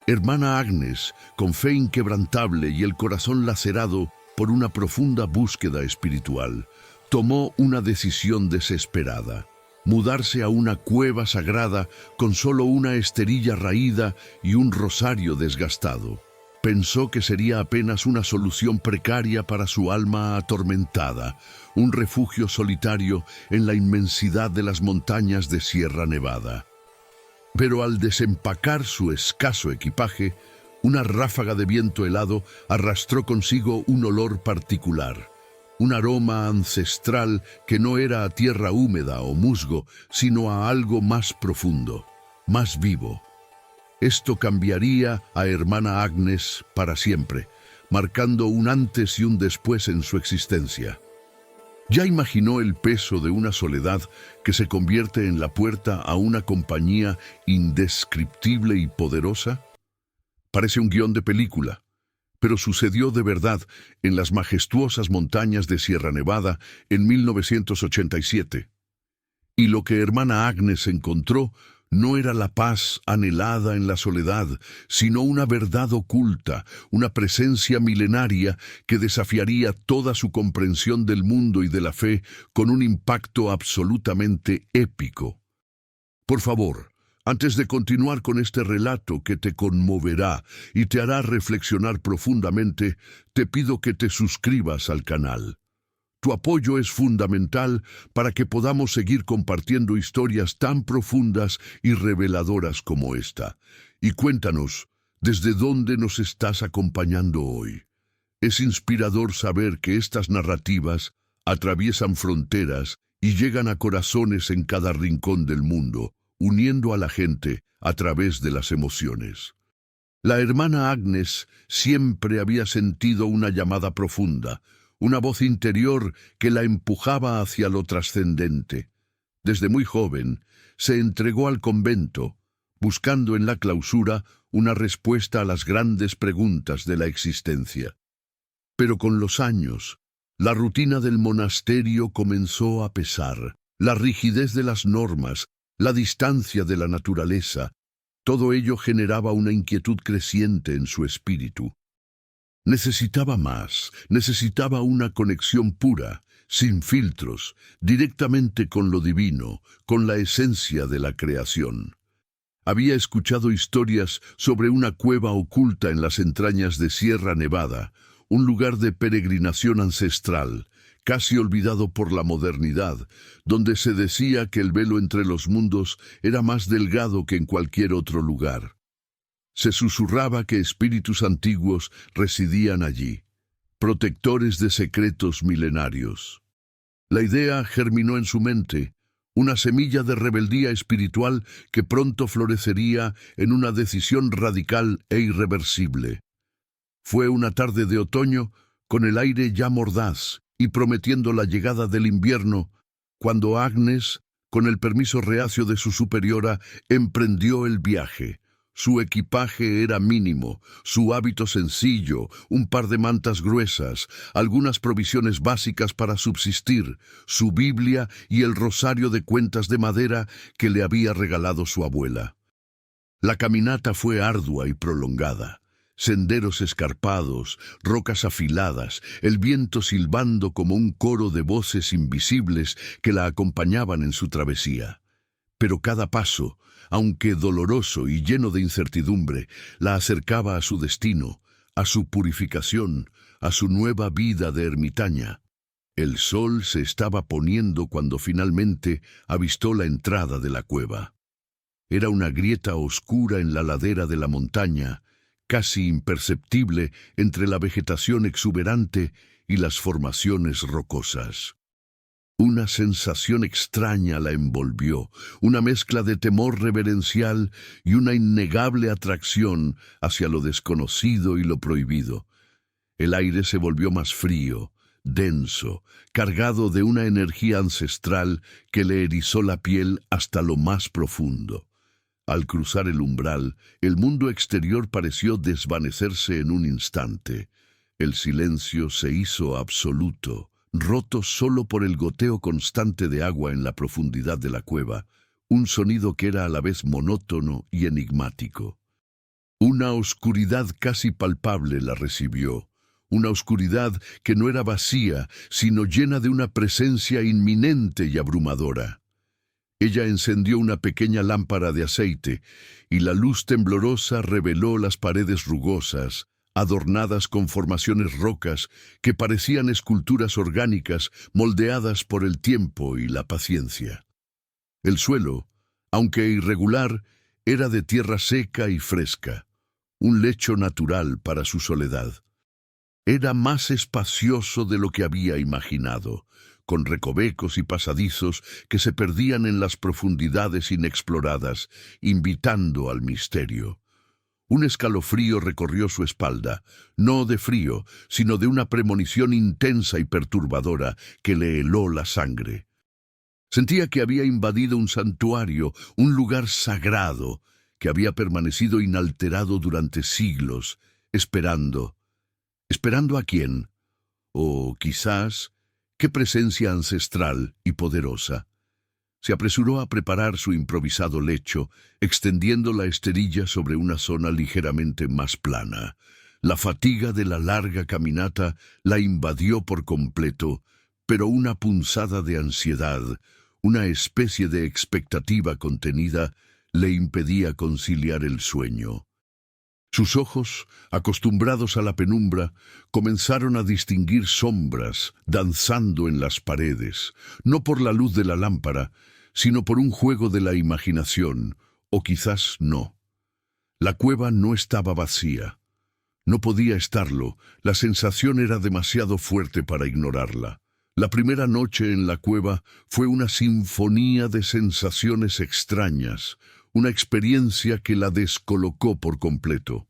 Hermana Agnes, con fe inquebrantable y el corazón lacerado por una profunda búsqueda espiritual, tomó una decisión desesperada: mudarse a una cueva sagrada con solo una esterilla raída y un rosario desgastado. Pensó que sería apenas una solución precaria para su alma atormentada, un refugio solitario en la inmensidad de las montañas de Sierra Nevada. Pero al desempacar su escaso equipaje, una ráfaga de viento helado arrastró consigo un olor particular, un aroma ancestral que no era a tierra húmeda o musgo, sino a algo más profundo, más vivo. Esto cambiaría a Hermana Agnes para siempre, marcando un antes y un después en su existencia. ¿Ya imaginó el peso de una soledad que se convierte en la puerta a una compañía indescriptible y poderosa? Parece un guión de película, pero sucedió de verdad en las majestuosas montañas de Sierra Nevada en 1987. Y lo que Hermana Agnes encontró no era la paz anhelada en la soledad, sino una verdad oculta, una presencia milenaria que desafiaría toda su comprensión del mundo y de la fe con un impacto absolutamente épico. Por favor, antes de continuar con este relato que te conmoverá y te hará reflexionar profundamente, te pido que te suscribas al canal. Tu apoyo es fundamental para que podamos seguir compartiendo historias tan profundas y reveladoras como esta. Y cuéntanos, ¿desde dónde nos estás acompañando hoy? Es inspirador saber que estas narrativas atraviesan fronteras y llegan a corazones en cada rincón del mundo, uniendo a la gente a través de las emociones. La hermana Agnes siempre había sentido una llamada profunda, una voz interior que la empujaba hacia lo trascendente. Desde muy joven, se entregó al convento, buscando en la clausura una respuesta a las grandes preguntas de la existencia. Pero con los años, la rutina del monasterio comenzó a pesar. La rigidez de las normas, la distancia de la naturaleza, todo ello generaba una inquietud creciente en su espíritu. Necesitaba más, necesitaba una conexión pura, sin filtros, directamente con lo divino, con la esencia de la creación. Había escuchado historias sobre una cueva oculta en las entrañas de Sierra Nevada, un lugar de peregrinación ancestral, casi olvidado por la modernidad, donde se decía que el velo entre los mundos era más delgado que en cualquier otro lugar. Se susurraba que espíritus antiguos residían allí, protectores de secretos milenarios. La idea germinó en su mente, una semilla de rebeldía espiritual que pronto florecería en una decisión radical e irreversible. Fue una tarde de otoño, con el aire ya mordaz y prometiendo la llegada del invierno, cuando Agnes, con el permiso reacio de su superiora, emprendió el viaje. Su equipaje era mínimo, su hábito sencillo, un par de mantas gruesas, algunas provisiones básicas para subsistir, su Biblia y el rosario de cuentas de madera que le había regalado su abuela. La caminata fue ardua y prolongada. Senderos escarpados, rocas afiladas, el viento silbando como un coro de voces invisibles que la acompañaban en su travesía. Pero cada paso, aunque doloroso y lleno de incertidumbre, la acercaba a su destino, a su purificación, a su nueva vida de ermitaña. El sol se estaba poniendo cuando finalmente avistó la entrada de la cueva. Era una grieta oscura en la ladera de la montaña, casi imperceptible entre la vegetación exuberante y las formaciones rocosas. Una sensación extraña la envolvió, una mezcla de temor reverencial y una innegable atracción hacia lo desconocido y lo prohibido. El aire se volvió más frío, denso, cargado de una energía ancestral que le erizó la piel hasta lo más profundo. Al cruzar el umbral, el mundo exterior pareció desvanecerse en un instante. El silencio se hizo absoluto, roto solo por el goteo constante de agua en la profundidad de la cueva, un sonido que era a la vez monótono y enigmático. Una oscuridad casi palpable la recibió, una oscuridad que no era vacía, sino llena de una presencia inminente y abrumadora. Ella encendió una pequeña lámpara de aceite, y la luz temblorosa reveló las paredes rugosas, adornadas con formaciones rocas que parecían esculturas orgánicas moldeadas por el tiempo y la paciencia. El suelo, aunque irregular, era de tierra seca y fresca, un lecho natural para su soledad. Era más espacioso de lo que había imaginado, con recovecos y pasadizos que se perdían en las profundidades inexploradas, invitando al misterio. Un escalofrío recorrió su espalda, no de frío, sino de una premonición intensa y perturbadora que le heló la sangre. Sentía que había invadido un santuario, un lugar sagrado, que había permanecido inalterado durante siglos, esperando. ¿Esperando a quién? O quizás, qué presencia ancestral y poderosa. Se apresuró a preparar su improvisado lecho, extendiendo la esterilla sobre una zona ligeramente más plana. La fatiga de la larga caminata la invadió por completo, pero una punzada de ansiedad, una especie de expectativa contenida, le impedía conciliar el sueño. Sus ojos, acostumbrados a la penumbra, comenzaron a distinguir sombras danzando en las paredes, no por la luz de la lámpara, sino por un juego de la imaginación, o quizás no. La cueva no estaba vacía. No podía estarlo, la sensación era demasiado fuerte para ignorarla. La primera noche en la cueva fue una sinfonía de sensaciones extrañas, una experiencia que la descolocó por completo.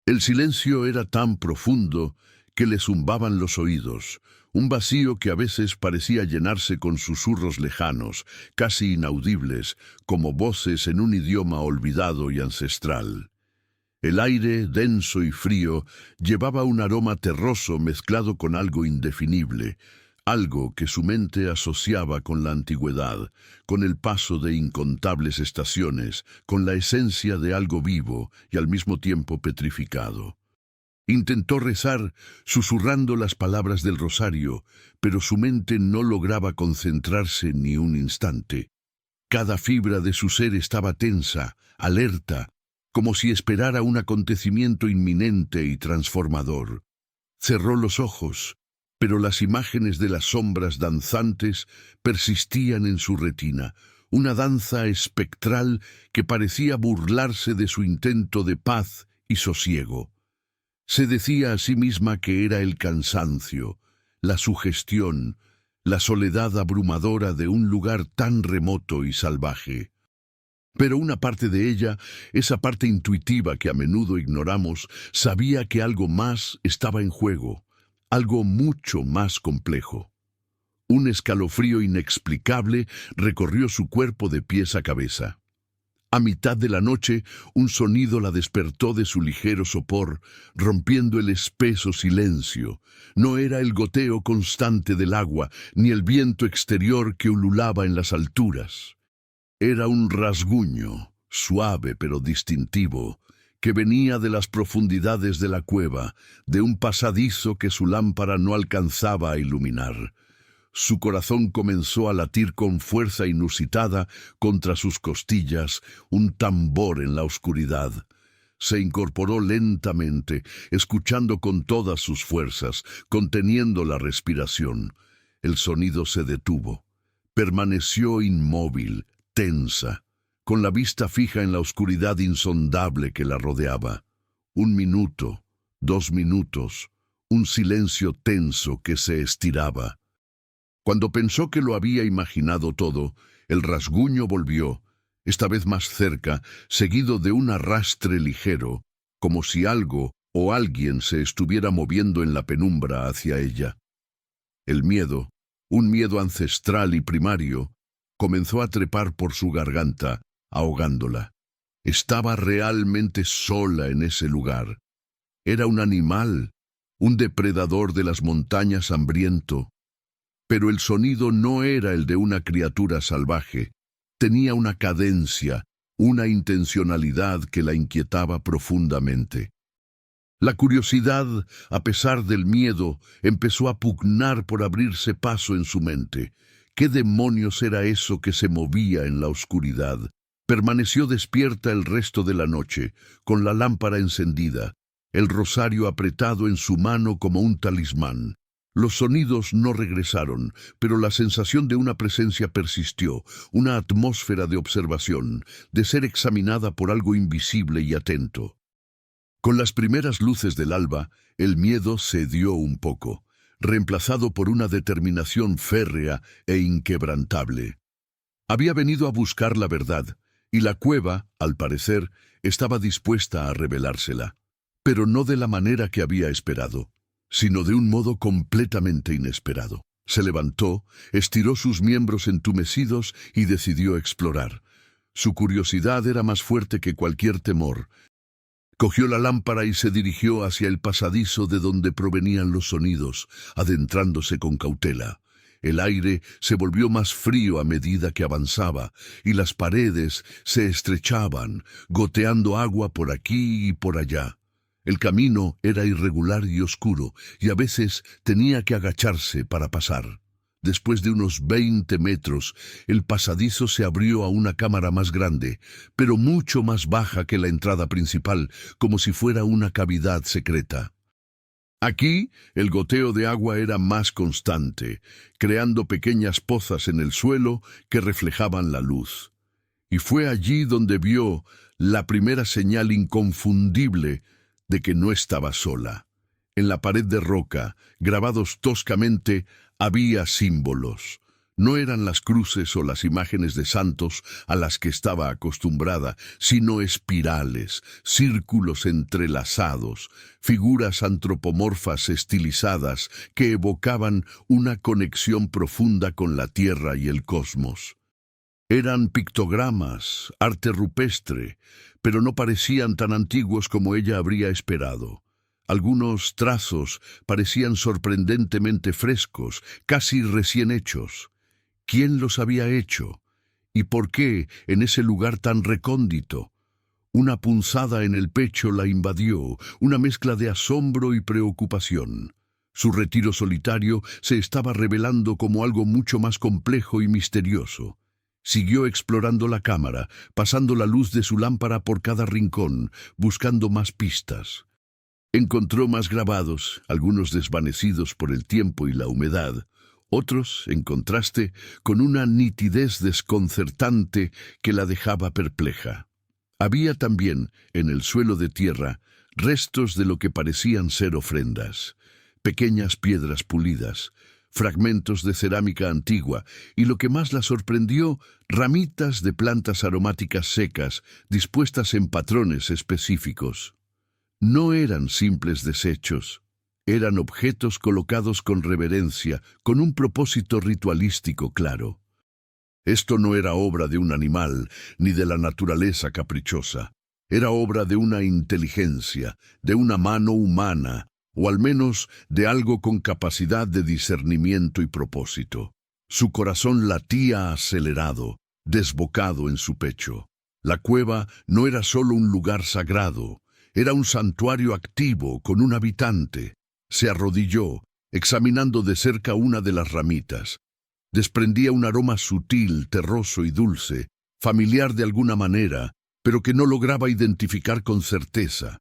El silencio era tan profundo que le zumbaban los oídos, un vacío que a veces parecía llenarse con susurros lejanos, casi inaudibles, como voces en un idioma olvidado y ancestral. El aire, denso y frío, llevaba un aroma terroso mezclado con algo indefinible, algo que su mente asociaba con la antigüedad, con el paso de incontables estaciones, con la esencia de algo vivo y al mismo tiempo petrificado. Intentó rezar, susurrando las palabras del rosario, pero su mente no lograba concentrarse ni un instante. Cada fibra de su ser estaba tensa, alerta, como si esperara un acontecimiento inminente y transformador. Cerró los ojos, pero las imágenes de las sombras danzantes persistían en su retina, una danza espectral que parecía burlarse de su intento de paz y sosiego. Se decía a sí misma que era el cansancio, la sugestión, la soledad abrumadora de un lugar tan remoto y salvaje. Pero una parte de ella, esa parte intuitiva que a menudo ignoramos, sabía que algo más estaba en juego. Algo mucho más complejo. Un escalofrío inexplicable recorrió su cuerpo de pies a cabeza. A mitad de la noche, un sonido la despertó de su ligero sopor, rompiendo el espeso silencio. No era el goteo constante del agua, ni el viento exterior que ululaba en las alturas. Era un rasguño, suave pero distintivo, que venía de las profundidades de la cueva, de un pasadizo que su lámpara no alcanzaba a iluminar. Su corazón comenzó a latir con fuerza inusitada contra sus costillas, un tambor en la oscuridad. Se incorporó lentamente, escuchando con todas sus fuerzas, conteniendo la respiración. El sonido se detuvo. Permaneció inmóvil, tensa, con la vista fija en la oscuridad insondable que la rodeaba. 1 minuto, 2 minutos, un silencio tenso que se estiraba. Cuando pensó que lo había imaginado todo, el rasguño volvió, esta vez más cerca, seguido de un arrastre ligero, como si algo o alguien se estuviera moviendo en la penumbra hacia ella. El miedo, un miedo ancestral y primario, comenzó a trepar por su garganta, ahogándola. Estaba realmente sola en ese lugar. Era un animal, un depredador de las montañas hambriento. Pero el sonido no era el de una criatura salvaje. Tenía una cadencia, una intencionalidad que la inquietaba profundamente. La curiosidad, a pesar del miedo, empezó a pugnar por abrirse paso en su mente. ¿Qué demonios era eso que se movía en la oscuridad? Permaneció despierta el resto de la noche, con la lámpara encendida, el rosario apretado en su mano como un talismán. Los sonidos no regresaron, pero la sensación de una presencia persistió, una atmósfera de observación, de ser examinada por algo invisible y atento. Con las primeras luces del alba, el miedo cedió un poco, reemplazado por una determinación férrea e inquebrantable. Había venido a buscar la verdad, y la cueva, al parecer, estaba dispuesta a revelársela, pero no de la manera que había esperado, sino de un modo completamente inesperado. Se levantó, estiró sus miembros entumecidos y decidió explorar. Su curiosidad era más fuerte que cualquier temor. Cogió la lámpara y se dirigió hacia el pasadizo de donde provenían los sonidos, adentrándose con cautela. El aire se volvió más frío a medida que avanzaba, y las paredes se estrechaban, goteando agua por aquí y por allá. El camino era irregular y oscuro, y a veces tenía que agacharse para pasar. Después de unos 20 metros, el pasadizo se abrió a una cámara más grande, pero mucho más baja que la entrada principal, como si fuera una cavidad secreta. Aquí, el goteo de agua era más constante, creando pequeñas pozas en el suelo que reflejaban la luz. Y fue allí donde vio la primera señal inconfundible de que no estaba sola. En la pared de roca, grabados toscamente, había símbolos. No eran las cruces o las imágenes de santos a las que estaba acostumbrada, sino espirales, círculos entrelazados, figuras antropomorfas estilizadas que evocaban una conexión profunda con la tierra y el cosmos. Eran pictogramas, arte rupestre, pero no parecían tan antiguos como ella habría esperado. Algunos trazos parecían sorprendentemente frescos, casi recién hechos. ¿Quién los había hecho? ¿Y por qué en ese lugar tan recóndito? Una punzada en el pecho la invadió, una mezcla de asombro y preocupación. Su retiro solitario se estaba revelando como algo mucho más complejo y misterioso. Siguió explorando la cámara, pasando la luz de su lámpara por cada rincón, buscando más pistas. Encontró más grabados, algunos desvanecidos por el tiempo y la humedad, otros, en contraste, con una nitidez desconcertante que la dejaba perpleja. Había también, en el suelo de tierra, restos de lo que parecían ser ofrendas, pequeñas piedras pulidas, fragmentos de cerámica antigua y, lo que más la sorprendió, ramitas de plantas aromáticas secas dispuestas en patrones específicos. No eran simples desechos, eran objetos colocados con reverencia, con un propósito ritualístico claro. Esto no era obra de un animal, ni de la naturaleza caprichosa. Era obra de una inteligencia, de una mano humana, o al menos de algo con capacidad de discernimiento y propósito. Su corazón latía acelerado, desbocado en su pecho. La cueva no era solo un lugar sagrado, era un santuario activo con un habitante. Se arrodilló, examinando de cerca una de las ramitas. Desprendía un aroma sutil, terroso y dulce, familiar de alguna manera, pero que no lograba identificar con certeza.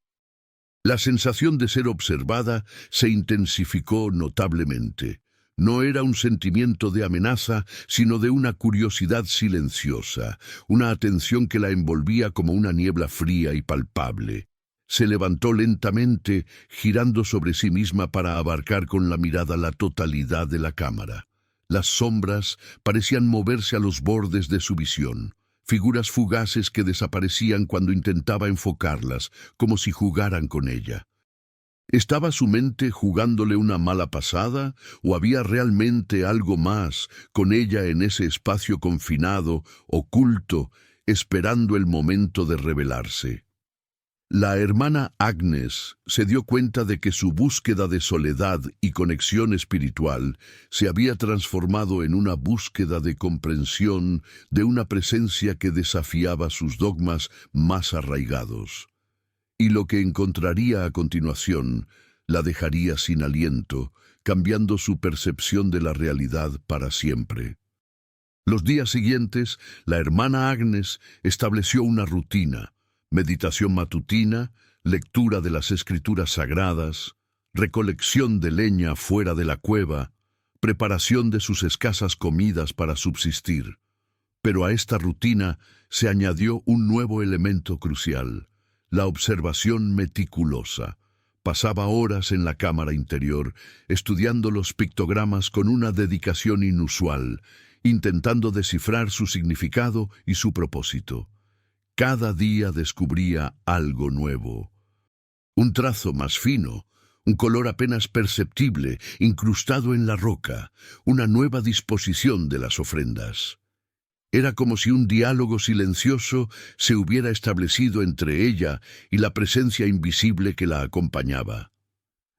La sensación de ser observada se intensificó notablemente. No era un sentimiento de amenaza, sino de una curiosidad silenciosa, una atención que la envolvía como una niebla fría y palpable. Se levantó lentamente, girando sobre sí misma para abarcar con la mirada la totalidad de la cámara. Las sombras parecían moverse a los bordes de su visión, figuras fugaces que desaparecían cuando intentaba enfocarlas, como si jugaran con ella. ¿Estaba su mente jugándole una mala pasada, o había realmente algo más con ella en ese espacio confinado, oculto, esperando el momento de revelarse? La hermana Agnes se dio cuenta de que su búsqueda de soledad y conexión espiritual se había transformado en una búsqueda de comprensión de una presencia que desafiaba sus dogmas más arraigados. Y lo que encontraría a continuación la dejaría sin aliento, cambiando su percepción de la realidad para siempre. Los días siguientes, la hermana Agnes estableció una rutina: meditación matutina, lectura de las escrituras sagradas, recolección de leña fuera de la cueva, preparación de sus escasas comidas para subsistir. Pero a esta rutina se añadió un nuevo elemento crucial: la observación meticulosa. Pasaba horas en la cámara interior, estudiando los pictogramas con una dedicación inusual, intentando descifrar su significado y su propósito. Cada día descubría algo nuevo. Un trazo más fino, un color apenas perceptible, incrustado en la roca, una nueva disposición de las ofrendas. Era como si un diálogo silencioso se hubiera establecido entre ella y la presencia invisible que la acompañaba.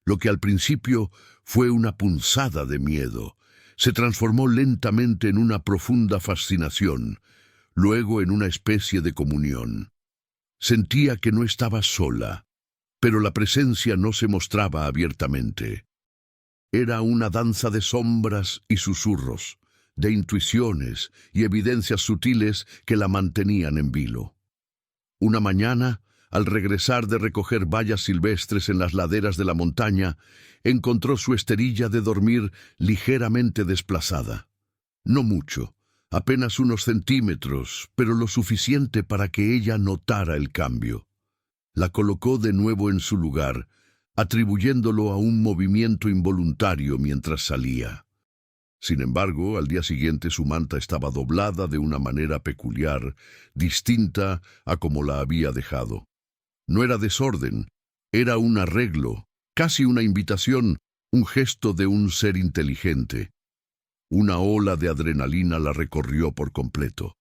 Lo que al principio fue una punzada de miedo, se transformó lentamente en una profunda fascinación, luego en una especie de comunión. Sentía que no estaba sola, pero la presencia no se mostraba abiertamente. Era una danza de sombras y susurros, de intuiciones y evidencias sutiles que la mantenían en vilo. Una mañana, al regresar de recoger bayas silvestres en las laderas de la montaña, encontró su esterilla de dormir ligeramente desplazada. No mucho, apenas unos centímetros, pero lo suficiente para que ella notara el cambio. La colocó de nuevo en su lugar, atribuyéndolo a un movimiento involuntario mientras salía. Sin embargo, al día siguiente su manta estaba doblada de una manera peculiar, distinta a como la había dejado. No era desorden, era un arreglo, casi una invitación, un gesto de un ser inteligente. Una ola de adrenalina la recorrió por completo.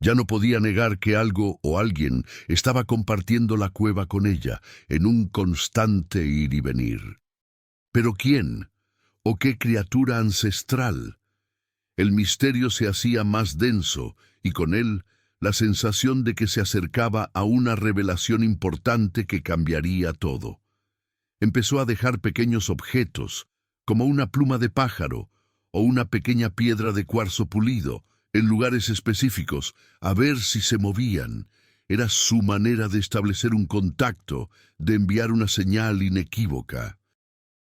Ya no podía negar que algo o alguien estaba compartiendo la cueva con ella, en un constante ir y venir. ¿Pero quién? ¿O qué criatura ancestral? El misterio se hacía más denso, y con él la sensación de que se acercaba a una revelación importante que cambiaría todo. Empezó a dejar pequeños objetos, como una pluma de pájaro o una pequeña piedra de cuarzo pulido, en lugares específicos, a ver si se movían. Era su manera de establecer un contacto, de enviar una señal inequívoca.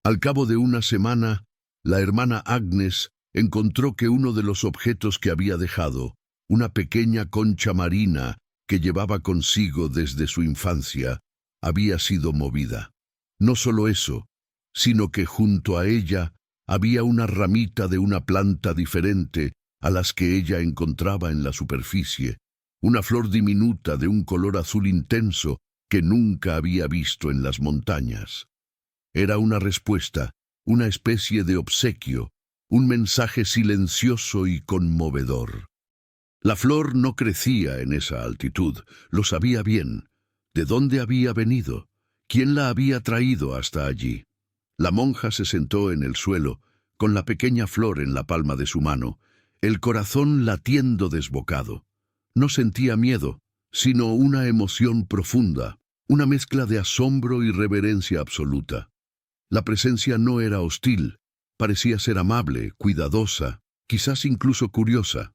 Al cabo de una semana, la hermana Agnes encontró que uno de los objetos que había dejado, una pequeña concha marina que llevaba consigo desde su infancia, había sido movida. No solo eso, sino que junto a ella había una ramita de una planta diferente a las que ella encontraba en la superficie, una flor diminuta de un color azul intenso que nunca había visto en las montañas. Era una respuesta, una especie de obsequio, un mensaje silencioso y conmovedor. La flor no crecía en esa altitud, lo sabía bien. ¿De dónde había venido? ¿Quién la había traído hasta allí? La monja se sentó en el suelo, con la pequeña flor en la palma de su mano, el corazón latiendo desbocado. No sentía miedo, sino una emoción profunda, una mezcla de asombro y reverencia absoluta. La presencia no era hostil, parecía ser amable, cuidadosa, quizás incluso curiosa.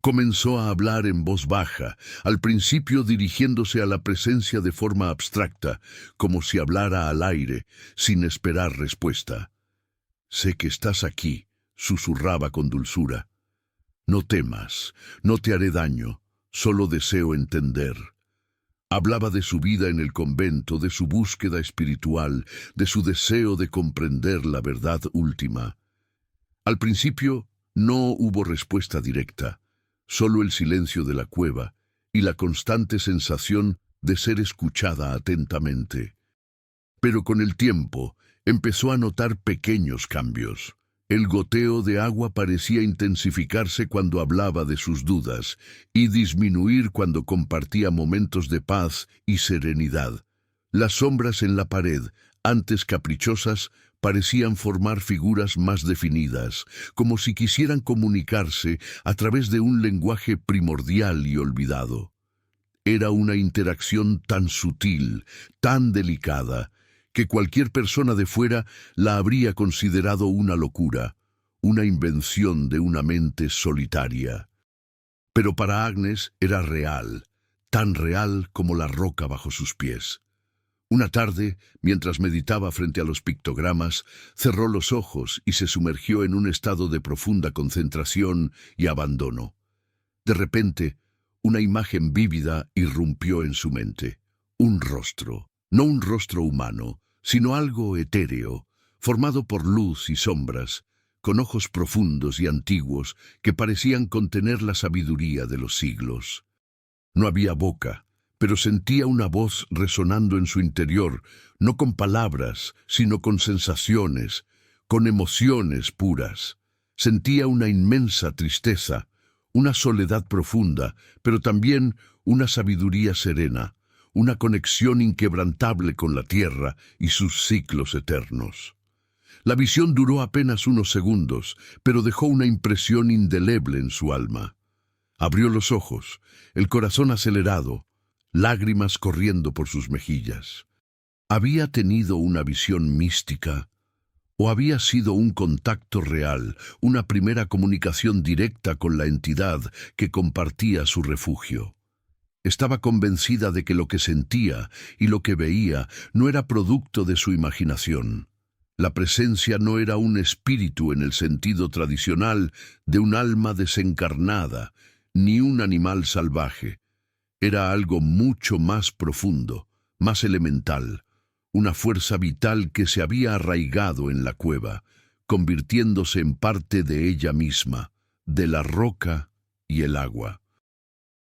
Comenzó a hablar en voz baja, al principio dirigiéndose a la presencia de forma abstracta, como si hablara al aire, sin esperar respuesta. «Sé que estás aquí», susurraba con dulzura. «No temas, no te haré daño, solo deseo entender». Hablaba de su vida en el convento, de su búsqueda espiritual, de su deseo de comprender la verdad última. Al principio no hubo respuesta directa, solo el silencio de la cueva y la constante sensación de ser escuchada atentamente. Pero con el tiempo empezó a notar pequeños cambios. El goteo de agua parecía intensificarse cuando hablaba de sus dudas y disminuir cuando compartía momentos de paz y serenidad. Las sombras en la pared, antes caprichosas, parecían formar figuras más definidas, como si quisieran comunicarse a través de un lenguaje primordial y olvidado. Era una interacción tan sutil, tan delicada, que cualquier persona de fuera la habría considerado una locura, una invención de una mente solitaria. Pero para Agnes era real, tan real como la roca bajo sus pies. Una tarde, mientras meditaba frente a los pictogramas, cerró los ojos y se sumergió en un estado de profunda concentración y abandono. De repente, una imagen vívida irrumpió en su mente. Un rostro, no un rostro humano, sino algo etéreo, formado por luz y sombras, con ojos profundos y antiguos que parecían contener la sabiduría de los siglos. No había boca, pero sentía una voz resonando en su interior, no con palabras, sino con sensaciones, con emociones puras. Sentía una inmensa tristeza, una soledad profunda, pero también una sabiduría serena, una conexión inquebrantable con la tierra y sus ciclos eternos. La visión duró apenas unos segundos, pero dejó una impresión indeleble en su alma. Abrió los ojos, el corazón acelerado, lágrimas corriendo por sus mejillas. ¿Había tenido una visión mística? ¿O había sido un contacto real, una primera comunicación directa con la entidad que compartía su refugio? Estaba convencida de que lo que sentía y lo que veía no era producto de su imaginación. La presencia no era un espíritu en el sentido tradicional de un alma desencarnada, ni un animal salvaje. Era algo mucho más profundo, más elemental, una fuerza vital que se había arraigado en la cueva, convirtiéndose en parte de ella misma, de la roca y el agua.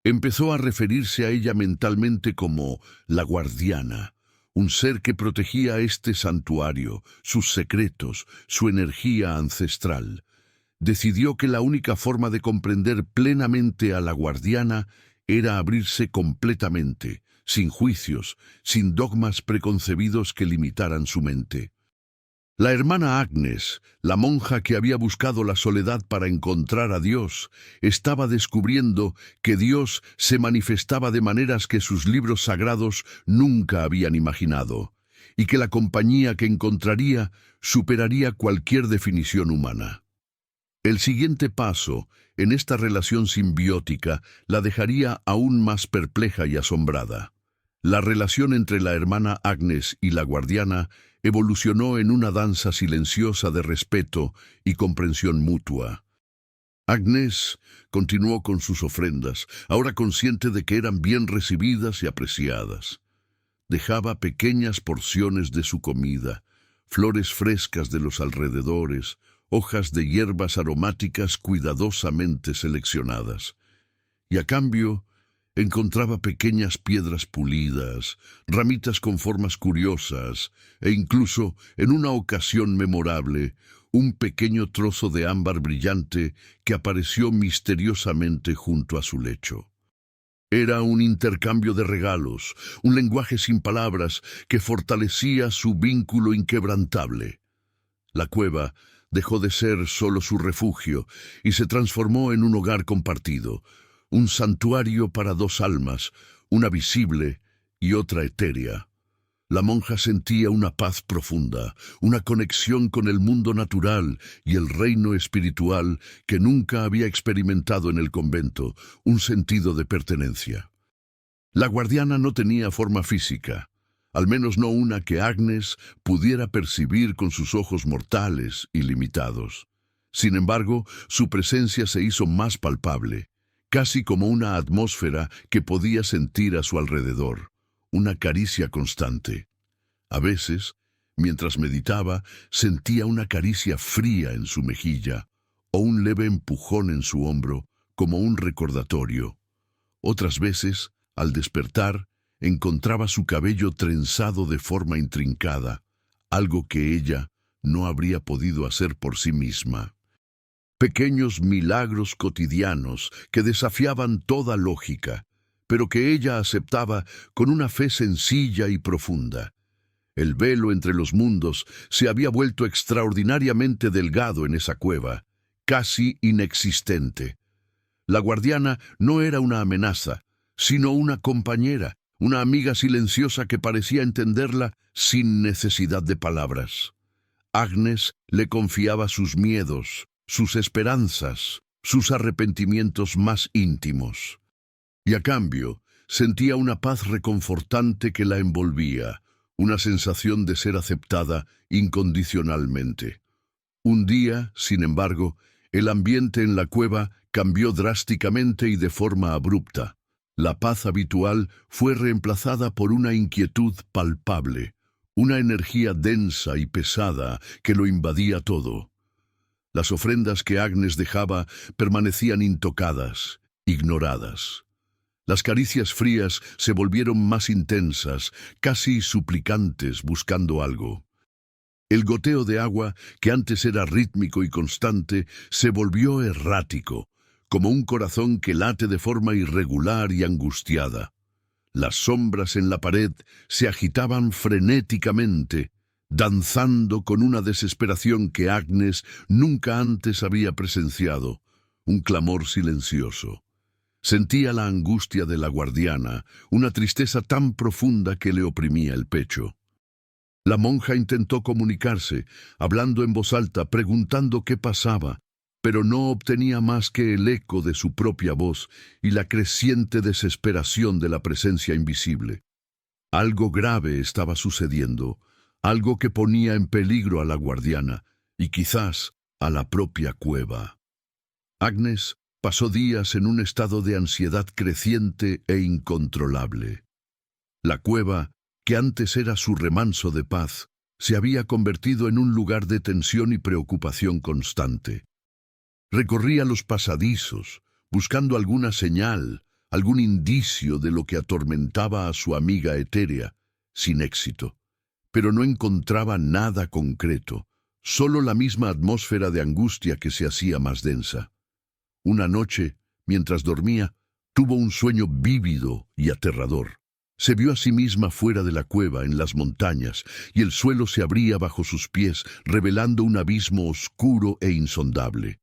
Empezó a referirse a ella mentalmente como la guardiana, un ser que protegía este santuario, sus secretos, su energía ancestral. Decidió que la única forma de comprender plenamente a la guardiana era abrirse completamente, sin juicios, sin dogmas preconcebidos que limitaran su mente. La hermana Agnes, la monja que había buscado la soledad para encontrar a Dios, estaba descubriendo que Dios se manifestaba de maneras que sus libros sagrados nunca habían imaginado, y que la compañía que encontraría superaría cualquier definición humana. El siguiente paso, en esta relación simbiótica, la dejaría aún más perpleja y asombrada. La relación entre la hermana Agnes y la guardiana evolucionó en una danza silenciosa de respeto y comprensión mutua. Agnes continuó con sus ofrendas, ahora consciente de que eran bien recibidas y apreciadas. Dejaba pequeñas porciones de su comida, flores frescas de los alrededores, hojas de hierbas aromáticas cuidadosamente seleccionadas. Y a cambio, encontraba pequeñas piedras pulidas, ramitas con formas curiosas e incluso, en una ocasión memorable, un pequeño trozo de ámbar brillante que apareció misteriosamente junto a su lecho. Era un intercambio de regalos, un lenguaje sin palabras que fortalecía su vínculo inquebrantable. La cueva dejó de ser solo su refugio y se transformó en un hogar compartido, un santuario para dos almas, una visible y otra etérea. La monja sentía una paz profunda, una conexión con el mundo natural y el reino espiritual que nunca había experimentado en el convento, un sentido de pertenencia. La guardiana no tenía forma física, al menos no una que Agnes pudiera percibir con sus ojos mortales y limitados. Sin embargo, su presencia se hizo más palpable, casi como una atmósfera que podía sentir a su alrededor, una caricia constante. A veces, mientras meditaba, sentía una caricia fría en su mejilla o un leve empujón en su hombro, como un recordatorio. Otras veces, al despertar, encontraba su cabello trenzado de forma intrincada, algo que ella no habría podido hacer por sí misma. Pequeños milagros cotidianos que desafiaban toda lógica, pero que ella aceptaba con una fe sencilla y profunda. El velo entre los mundos se había vuelto extraordinariamente delgado en esa cueva, casi inexistente. La guardiana no era una amenaza, sino una compañera, una amiga silenciosa que parecía entenderla sin necesidad de palabras. Agnes le confiaba sus miedos, sus esperanzas, sus arrepentimientos más íntimos. Y a cambio, sentía una paz reconfortante que la envolvía, una sensación de ser aceptada incondicionalmente. Un día, sin embargo, el ambiente en la cueva cambió drásticamente y de forma abrupta. La paz habitual fue reemplazada por una inquietud palpable, una energía densa y pesada que lo invadía todo. Las ofrendas que Agnes dejaba permanecían intocadas, ignoradas. Las caricias frías se volvieron más intensas, casi suplicantes, buscando algo. El goteo de agua, que antes era rítmico y constante, se volvió errático, como un corazón que late de forma irregular y angustiada. Las sombras en la pared se agitaban frenéticamente, danzando con una desesperación que Agnes nunca antes había presenciado, un clamor silencioso. Sentía la angustia de la guardiana, una tristeza tan profunda que le oprimía el pecho. La monja intentó comunicarse, hablando en voz alta, preguntando qué pasaba, pero no obtenía más que el eco de su propia voz y la creciente desesperación de la presencia invisible. Algo grave estaba sucediendo, algo que ponía en peligro a la guardiana y quizás a la propia cueva. Agnes pasó días en un estado de ansiedad creciente e incontrolable. La cueva, que antes era su remanso de paz, se había convertido en un lugar de tensión y preocupación constante. Recorría los pasadizos, buscando alguna señal, algún indicio de lo que atormentaba a su amiga etérea, sin éxito. Pero no encontraba nada concreto, solo la misma atmósfera de angustia que se hacía más densa. Una noche, mientras dormía, tuvo un sueño vívido y aterrador. Se vio a sí misma fuera de la cueva, en las montañas, y el suelo se abría bajo sus pies, revelando un abismo oscuro e insondable.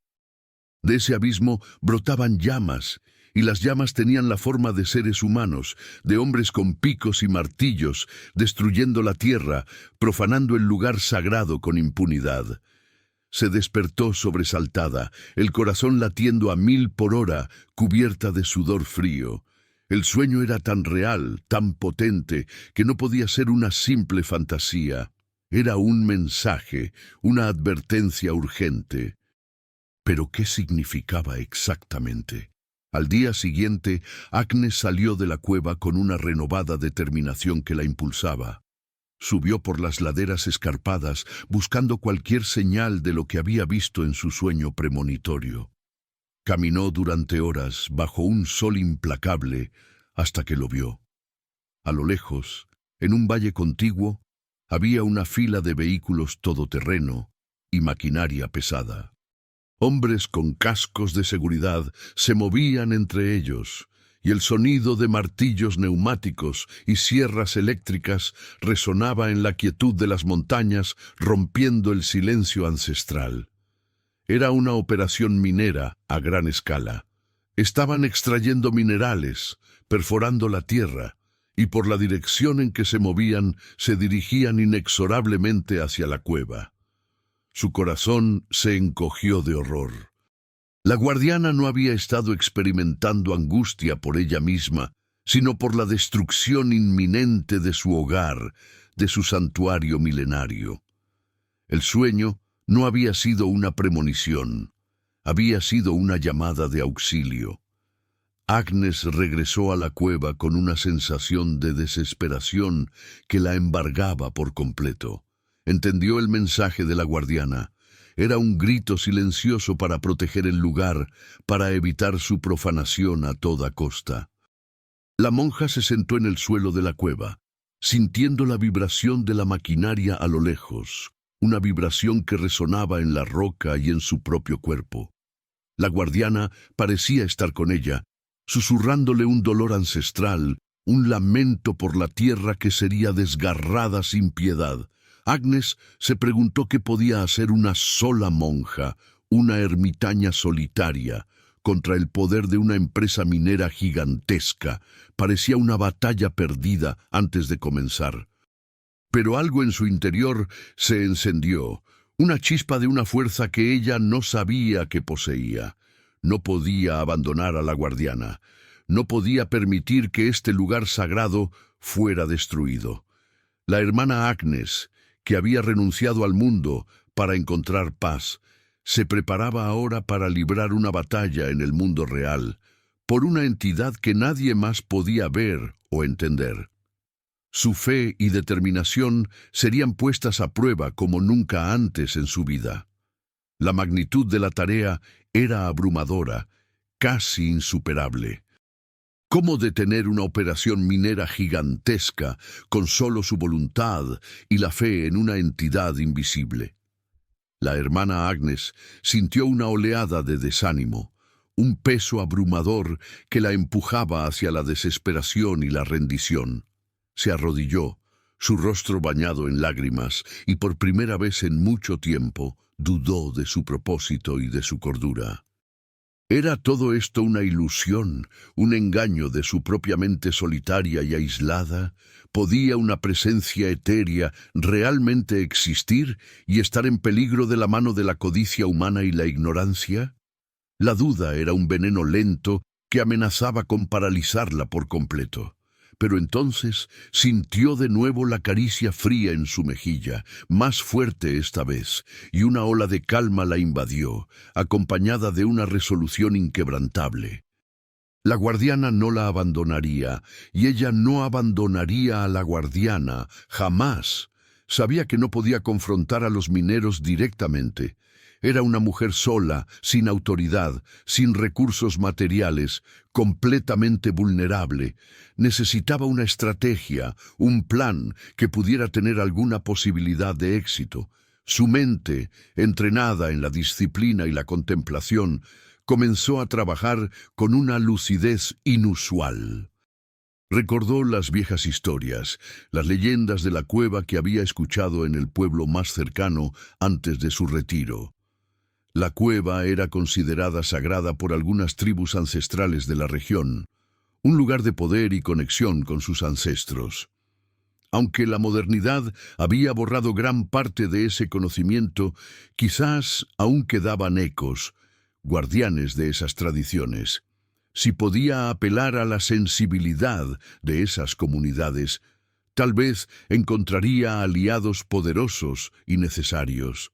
De ese abismo brotaban llamas, y las llamas tenían la forma de seres humanos, de hombres con picos y martillos, destruyendo la tierra, profanando el lugar sagrado con impunidad. Se despertó sobresaltada, el corazón latiendo a 1000 por hora, cubierta de sudor frío. El sueño era tan real, tan potente, que no podía ser una simple fantasía. Era un mensaje, una advertencia urgente. ¿Pero qué significaba exactamente? Al día siguiente, Agnes salió de la cueva con una renovada determinación que la impulsaba. Subió por las laderas escarpadas, buscando cualquier señal de lo que había visto en su sueño premonitorio. Caminó durante horas bajo un sol implacable hasta que lo vio. A lo lejos, en un valle contiguo, había una fila de vehículos todoterreno y maquinaria pesada. Hombres con cascos de seguridad se movían entre ellos, y el sonido de martillos neumáticos y sierras eléctricas resonaba en la quietud de las montañas, rompiendo el silencio ancestral. Era una operación minera a gran escala. Estaban extrayendo minerales, perforando la tierra, y por la dirección en que se movían, se dirigían inexorablemente hacia la cueva. Su corazón se encogió de horror. La guardiana no había estado experimentando angustia por ella misma, sino por la destrucción inminente de su hogar, de su santuario milenario. El sueño no había sido una premonición, había sido una llamada de auxilio. Agnes regresó a la cueva con una sensación de desesperación que la embargaba por completo. Entendió el mensaje de la guardiana. Era un grito silencioso para proteger el lugar, para evitar su profanación a toda costa. La monja se sentó en el suelo de la cueva, sintiendo la vibración de la maquinaria a lo lejos, una vibración que resonaba en la roca y en su propio cuerpo. La guardiana parecía estar con ella, susurrándole un dolor ancestral, un lamento por la tierra que sería desgarrada sin piedad. Agnes se preguntó qué podía hacer una sola monja, una ermitaña solitaria, contra el poder de una empresa minera gigantesca. Parecía una batalla perdida antes de comenzar. Pero algo en su interior se encendió, una chispa de una fuerza que ella no sabía que poseía. No podía abandonar a la guardiana. No podía permitir que este lugar sagrado fuera destruido. La hermana Agnes, que había renunciado al mundo para encontrar paz, se preparaba ahora para librar una batalla en el mundo real, por una entidad que nadie más podía ver o entender. Su fe y determinación serían puestas a prueba como nunca antes en su vida. La magnitud de la tarea era abrumadora, casi insuperable. ¿Cómo detener una operación minera gigantesca con solo su voluntad y la fe en una entidad invisible? La hermana Agnes sintió una oleada de desánimo, un peso abrumador que la empujaba hacia la desesperación y la rendición. Se arrodilló, su rostro bañado en lágrimas, y por primera vez en mucho tiempo dudó de su propósito y de su cordura. ¿Era todo esto una ilusión, un engaño de su propia mente solitaria y aislada? ¿Podía una presencia etérea realmente existir y estar en peligro de la mano de la codicia humana y la ignorancia? La duda era un veneno lento que amenazaba con paralizarla por completo. Pero entonces sintió de nuevo la caricia fría en su mejilla, más fuerte esta vez, y una ola de calma la invadió, acompañada de una resolución inquebrantable. La guardiana no la abandonaría, y ella no abandonaría a la guardiana, jamás. Sabía que no podía confrontar a los mineros directamente. Era una mujer sola, sin autoridad, sin recursos materiales, completamente vulnerable. Necesitaba una estrategia, un plan que pudiera tener alguna posibilidad de éxito. Su mente, entrenada en la disciplina y la contemplación, comenzó a trabajar con una lucidez inusual. Recordó las viejas historias, las leyendas de la cueva que había escuchado en el pueblo más cercano antes de su retiro. La cueva era considerada sagrada por algunas tribus ancestrales de la región, un lugar de poder y conexión con sus ancestros. Aunque la modernidad había borrado gran parte de ese conocimiento, quizás aún quedaban ecos, guardianes de esas tradiciones. Si podía apelar a la sensibilidad de esas comunidades, tal vez encontraría aliados poderosos y necesarios.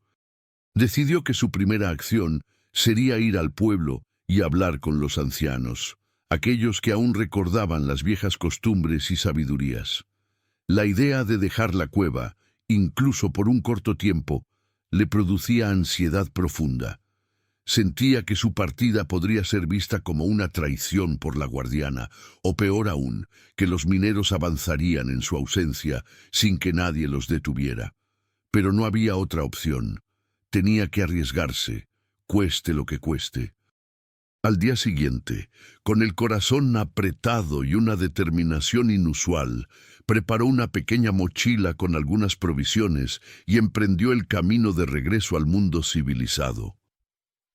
Decidió que su primera acción sería ir al pueblo y hablar con los ancianos, aquellos que aún recordaban las viejas costumbres y sabidurías. La idea de dejar la cueva, incluso por un corto tiempo, le producía ansiedad profunda. Sentía que su partida podría ser vista como una traición por la guardiana, o peor aún, que los mineros avanzarían en su ausencia sin que nadie los detuviera. Pero no había otra opción. Tenía que arriesgarse, cueste lo que cueste. Al día siguiente, con el corazón apretado y una determinación inusual, preparó una pequeña mochila con algunas provisiones y emprendió el camino de regreso al mundo civilizado.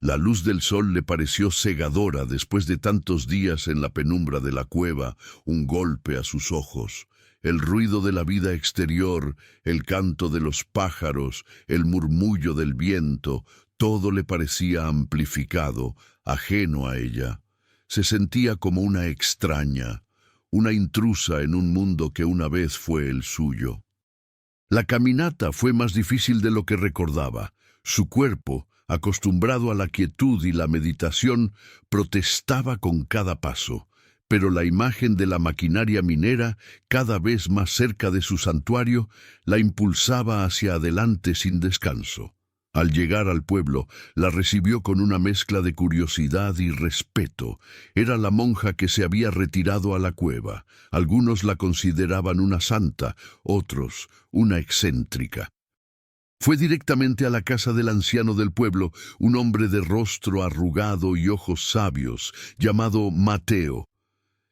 La luz del sol le pareció cegadora después de tantos días en la penumbra de la cueva, un golpe a sus ojos. El ruido de la vida exterior, el canto de los pájaros, el murmullo del viento, todo le parecía amplificado, ajeno a ella. Se sentía como una extraña, una intrusa en un mundo que una vez fue el suyo. La caminata fue más difícil de lo que recordaba. Su cuerpo, acostumbrado a la quietud y la meditación, protestaba con cada paso. Pero la imagen de la maquinaria minera, cada vez más cerca de su santuario, la impulsaba hacia adelante sin descanso. Al llegar al pueblo, la recibió con una mezcla de curiosidad y respeto. Era la monja que se había retirado a la cueva. Algunos la consideraban una santa, otros una excéntrica. Fue directamente a la casa del anciano del pueblo, un hombre de rostro arrugado y ojos sabios, llamado Mateo.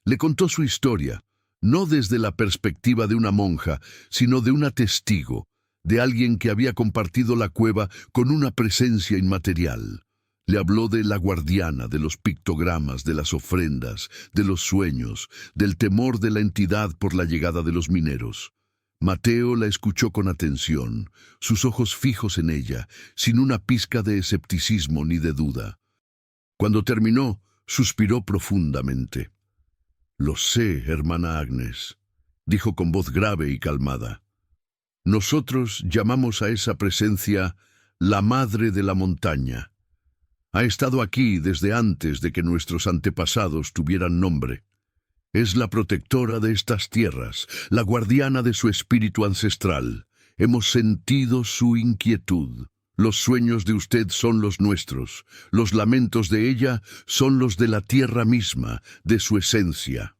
Le contó su historia, no desde la perspectiva de una monja, sino de una testigo, de alguien que había compartido la cueva con una presencia inmaterial. Le habló de la guardiana, de los pictogramas, de las ofrendas, de los sueños, del temor de la entidad por la llegada de los mineros. Mateo la escuchó con atención, sus ojos fijos en ella, sin una pizca de escepticismo ni de duda. Cuando terminó, suspiró profundamente. «Lo sé, hermana Agnes», dijo con voz grave y calmada. «Nosotros llamamos a esa presencia la Madre de la Montaña. Ha estado aquí desde antes de que nuestros antepasados tuvieran nombre. Es la protectora de estas tierras, la guardiana de su espíritu ancestral. Hemos sentido su inquietud. Los sueños de usted son los nuestros. Los lamentos de ella son los de la tierra misma, de su esencia».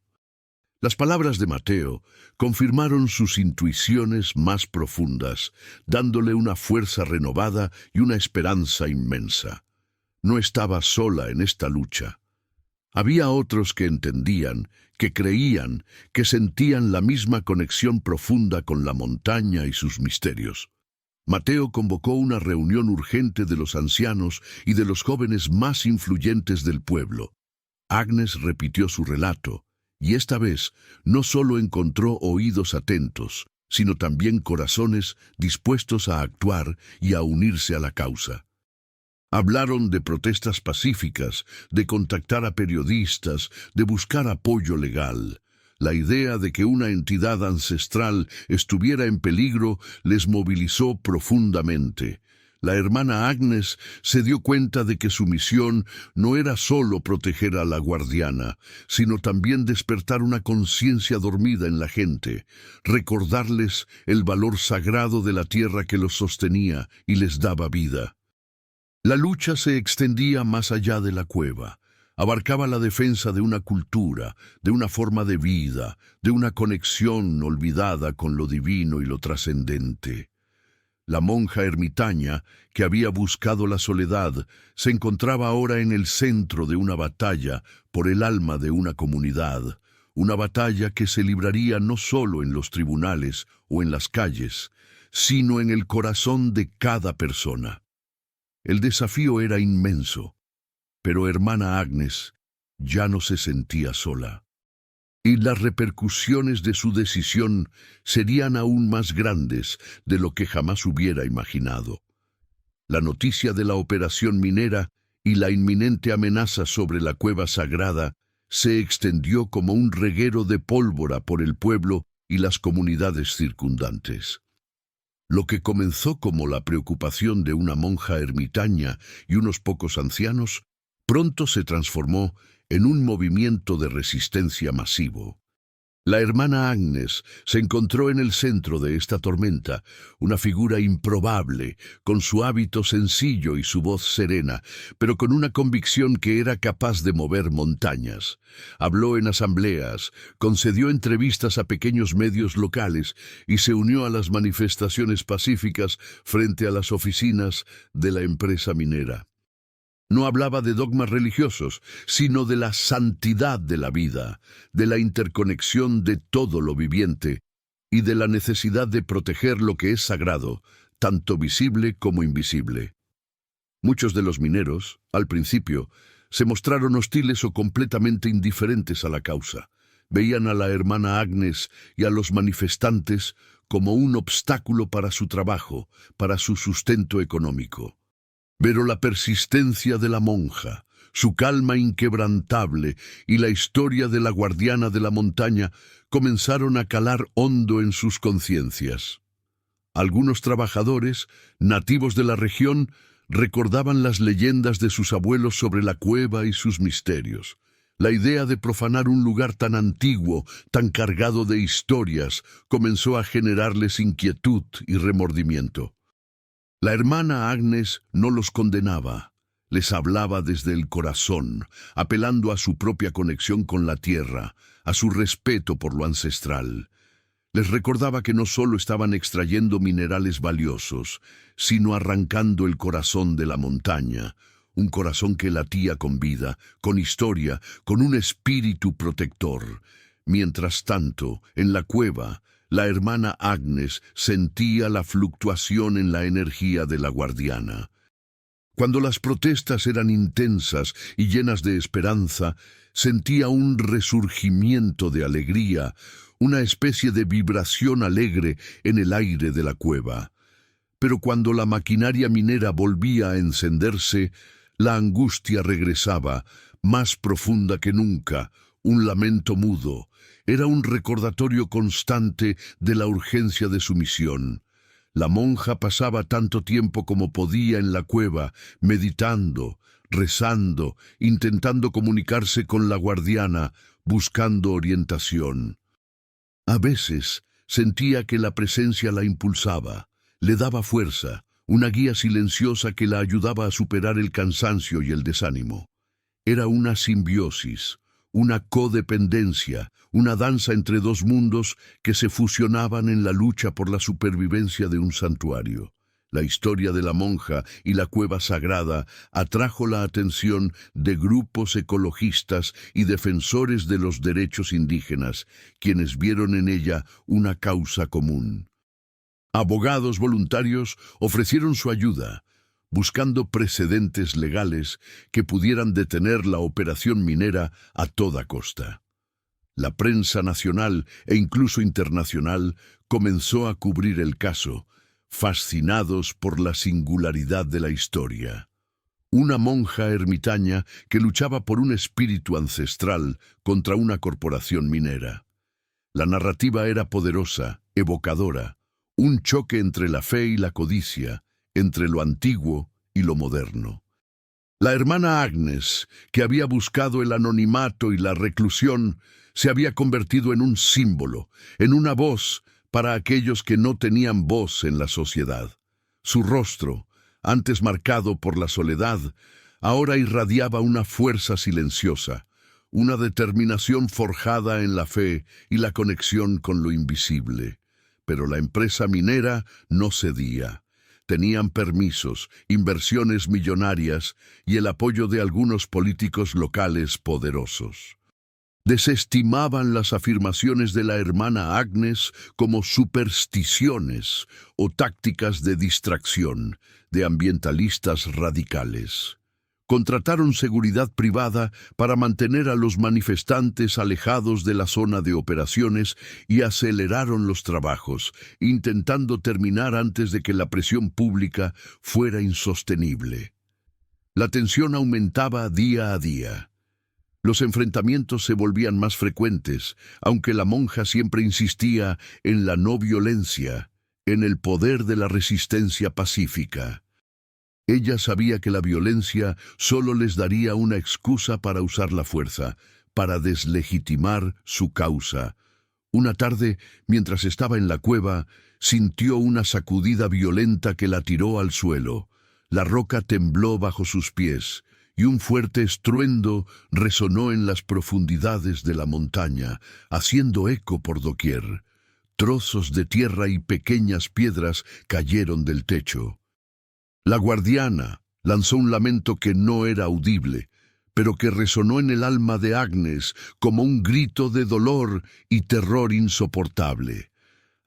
Las palabras de Mateo confirmaron sus intuiciones más profundas, dándole una fuerza renovada y una esperanza inmensa. No estaba sola en esta lucha. Había otros que entendían, que creían, que sentían la misma conexión profunda con la montaña y sus misterios. Mateo convocó una reunión urgente de los ancianos y de los jóvenes más influyentes del pueblo. Agnes repitió su relato, y esta vez no solo encontró oídos atentos, sino también corazones dispuestos a actuar y a unirse a la causa. Hablaron de protestas pacíficas, de contactar a periodistas, de buscar apoyo legal. La idea de que una entidad ancestral estuviera en peligro les movilizó profundamente. La hermana Agnes se dio cuenta de que su misión no era solo proteger a la guardiana, sino también despertar una conciencia dormida en la gente, recordarles el valor sagrado de la tierra que los sostenía y les daba vida. La lucha se extendía más allá de la cueva. Abarcaba la defensa de una cultura, de una forma de vida, de una conexión olvidada con lo divino y lo trascendente. La monja ermitaña, que había buscado la soledad, se encontraba ahora en el centro de una batalla por el alma de una comunidad, una batalla que se libraría no solo en los tribunales o en las calles, sino en el corazón de cada persona. El desafío era inmenso, pero hermana Agnes ya no se sentía sola. Y las repercusiones de su decisión serían aún más grandes de lo que jamás hubiera imaginado. La noticia de la operación minera y la inminente amenaza sobre la cueva sagrada se extendió como un reguero de pólvora por el pueblo y las comunidades circundantes. Lo que comenzó como la preocupación de una monja ermitaña y unos pocos ancianos, pronto se transformó en un movimiento de resistencia masivo. La hermana Agnes se encontró en el centro de esta tormenta, una figura improbable, con su hábito sencillo y su voz serena, pero con una convicción que era capaz de mover montañas. Habló en asambleas, concedió entrevistas a pequeños medios locales y se unió a las manifestaciones pacíficas frente a las oficinas de la empresa minera. No hablaba de dogmas religiosos, sino de la santidad de la vida, de la interconexión de todo lo viviente y de la necesidad de proteger lo que es sagrado, tanto visible como invisible. Muchos de los mineros, al principio, se mostraron hostiles o completamente indiferentes a la causa. Veían a la hermana Agnes y a los manifestantes como un obstáculo para su trabajo, para su sustento económico. Pero la persistencia de la monja, su calma inquebrantable y la historia de la guardiana de la montaña comenzaron a calar hondo en sus conciencias. Algunos trabajadores, nativos de la región, recordaban las leyendas de sus abuelos sobre la cueva y sus misterios. La idea de profanar un lugar tan antiguo, tan cargado de historias, comenzó a generarles inquietud y remordimiento. La hermana Agnes no los condenaba, les hablaba desde el corazón, apelando a su propia conexión con la tierra, a su respeto por lo ancestral. Les recordaba que no solo estaban extrayendo minerales valiosos, sino arrancando el corazón de la montaña, un corazón que latía con vida, con historia, con un espíritu protector. Mientras tanto, en la cueva, la hermana Agnes sentía la fluctuación en la energía de la guardiana. Cuando las protestas eran intensas y llenas de esperanza, sentía un resurgimiento de alegría, una especie de vibración alegre en el aire de la cueva. Pero cuando la maquinaria minera volvía a encenderse, la angustia regresaba, más profunda que nunca, un lamento mudo. Era un recordatorio constante de la urgencia de su misión. La monja pasaba tanto tiempo como podía en la cueva, meditando, rezando, intentando comunicarse con la guardiana, buscando orientación. A veces sentía que la presencia la impulsaba, le daba fuerza, una guía silenciosa que la ayudaba a superar el cansancio y el desánimo. Era una simbiosis, una codependencia, una danza entre dos mundos que se fusionaban en la lucha por la supervivencia de un santuario. La historia de la monja y la cueva sagrada atrajo la atención de grupos ecologistas y defensores de los derechos indígenas, quienes vieron en ella una causa común. Abogados voluntarios ofrecieron su ayuda, buscando precedentes legales que pudieran detener la operación minera a toda costa. La prensa nacional e incluso internacional comenzó a cubrir el caso, fascinados por la singularidad de la historia. Una monja ermitaña que luchaba por un espíritu ancestral contra una corporación minera. La narrativa era poderosa, evocadora, un choque entre la fe y la codicia, entre lo antiguo y lo moderno. La hermana Agnes, que había buscado el anonimato y la reclusión, se había convertido en un símbolo, en una voz para aquellos que no tenían voz en la sociedad. Su rostro, antes marcado por la soledad, ahora irradiaba una fuerza silenciosa, una determinación forjada en la fe y la conexión con lo invisible. Pero la empresa minera no cedía. Tenían permisos, inversiones millonarias y el apoyo de algunos políticos locales poderosos. Desestimaban las afirmaciones de la hermana Agnes como supersticiones o tácticas de distracción de ambientalistas radicales. Contrataron seguridad privada para mantener a los manifestantes alejados de la zona de operaciones y aceleraron los trabajos, intentando terminar antes de que la presión pública fuera insostenible. La tensión aumentaba día a día. Los enfrentamientos se volvían más frecuentes, aunque la monja siempre insistía en la no violencia, en el poder de la resistencia pacífica. Ella sabía que la violencia solo les daría una excusa para usar la fuerza, para deslegitimar su causa. Una tarde, mientras estaba en la cueva, sintió una sacudida violenta que la tiró al suelo. La roca tembló bajo sus pies, y un fuerte estruendo resonó en las profundidades de la montaña, haciendo eco por doquier. Trozos de tierra y pequeñas piedras cayeron del techo. La guardiana lanzó un lamento que no era audible, pero que resonó en el alma de Agnes como un grito de dolor y terror insoportable.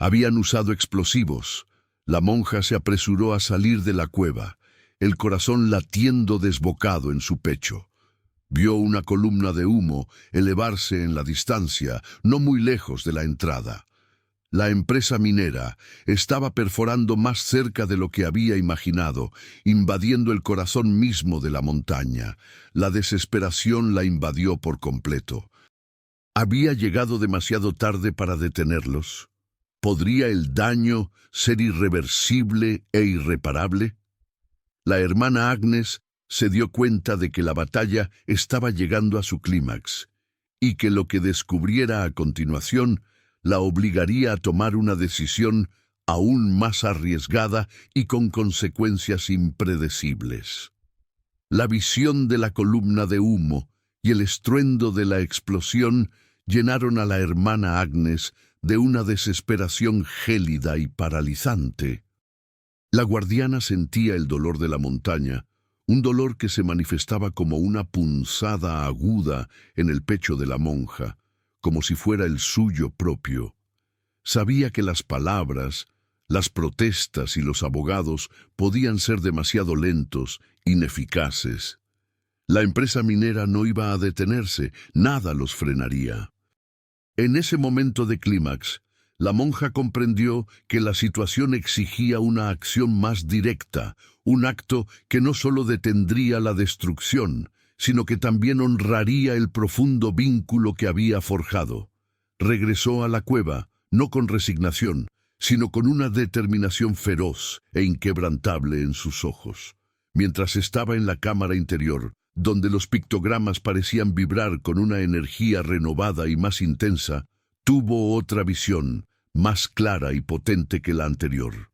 Habían usado explosivos. La monja se apresuró a salir de la cueva, el corazón latiendo desbocado en su pecho. Vio una columna de humo elevarse en la distancia, no muy lejos de la entrada. La empresa minera estaba perforando más cerca de lo que había imaginado, invadiendo el corazón mismo de la montaña. La desesperación la invadió por completo. ¿Había llegado demasiado tarde para detenerlos? ¿Podría el daño ser irreversible e irreparable? La hermana Agnes se dio cuenta de que la batalla estaba llegando a su clímax, y que lo que descubriera a continuación la obligaría a tomar una decisión aún más arriesgada y con consecuencias impredecibles. La visión de la columna de humo y el estruendo de la explosión llenaron a la hermana Agnes de una desesperación gélida y paralizante. La guardiana sentía el dolor de la montaña, un dolor que se manifestaba como una punzada aguda en el pecho de la monja, como si fuera el suyo propio. Sabía que las palabras, las protestas y los abogados podían ser demasiado lentos, ineficaces. La empresa minera no iba a detenerse, nada los frenaría. En ese momento de clímax, la monja comprendió que la situación exigía una acción más directa, un acto que no solo detendría la destrucción, sino que también honraría el profundo vínculo que había forjado. Regresó a la cueva, no con resignación, sino con una determinación feroz e inquebrantable en sus ojos. Mientras estaba en la cámara interior, donde los pictogramas parecían vibrar con una energía renovada y más intensa, tuvo otra visión, más clara y potente que la anterior.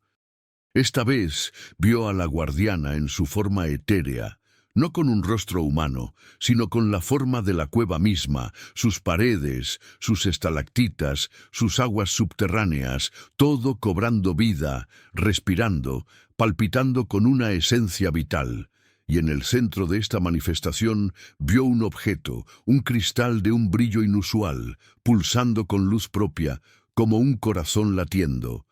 Esta vez vio a la guardiana en su forma etérea, no con un rostro humano, sino con la forma de la cueva misma, sus paredes, sus estalactitas, sus aguas subterráneas, todo cobrando vida, respirando, palpitando con una esencia vital. Y en el centro de esta manifestación vio un objeto, un cristal de un brillo inusual, pulsando con luz propia, como un corazón latiendo.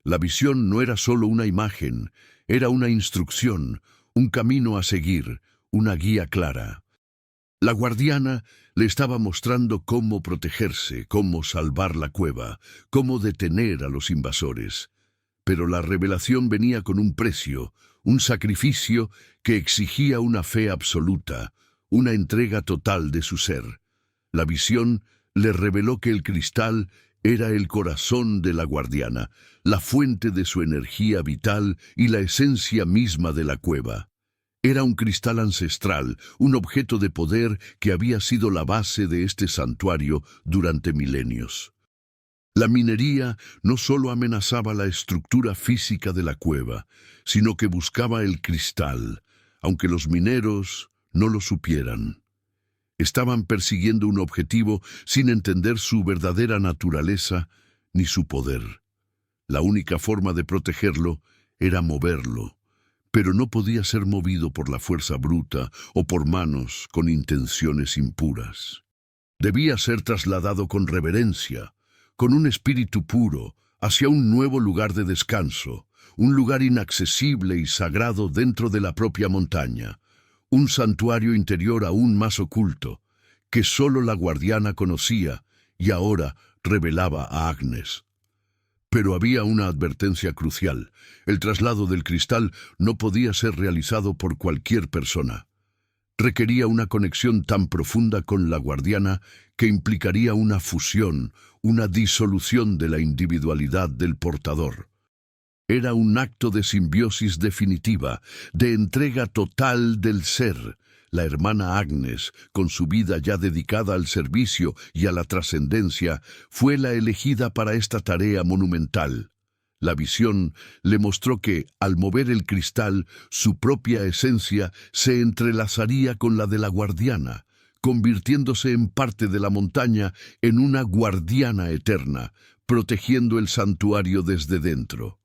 La visión no era solo una imagen, era una instrucción, un camino a seguir, una guía clara. La guardiana le estaba mostrando cómo protegerse, cómo salvar la cueva, cómo detener a los invasores. Pero la revelación venía con un precio, un sacrificio que exigía una fe absoluta, una entrega total de su ser. La visión le reveló que el cristal era el corazón de la guardiana, la fuente de su energía vital y la esencia misma de la cueva. Era un cristal ancestral, un objeto de poder que había sido la base de este santuario durante milenios. La minería no solo amenazaba la estructura física de la cueva, sino que buscaba el cristal, aunque los mineros no lo supieran. Estaban persiguiendo un objetivo sin entender su verdadera naturaleza ni su poder. La única forma de protegerlo era moverlo, pero no podía ser movido por la fuerza bruta o por manos con intenciones impuras. Debía ser trasladado con reverencia, con un espíritu puro, hacia un nuevo lugar de descanso, un lugar inaccesible y sagrado dentro de la propia montaña, un santuario interior aún más oculto, que solo la guardiana conocía y ahora revelaba a Agnes. Pero había una advertencia crucial. El traslado del cristal no podía ser realizado por cualquier persona. Requería una conexión tan profunda con la guardiana que implicaría una fusión, una disolución de la individualidad del portador. Era un acto de simbiosis definitiva, de entrega total del ser. La hermana Agnes, con su vida ya dedicada al servicio y a la trascendencia, fue la elegida para esta tarea monumental. La visión le mostró que, al mover el cristal, su propia esencia se entrelazaría con la de la guardiana, convirtiéndose en parte de la montaña en una guardiana eterna, protegiendo el santuario desde dentro.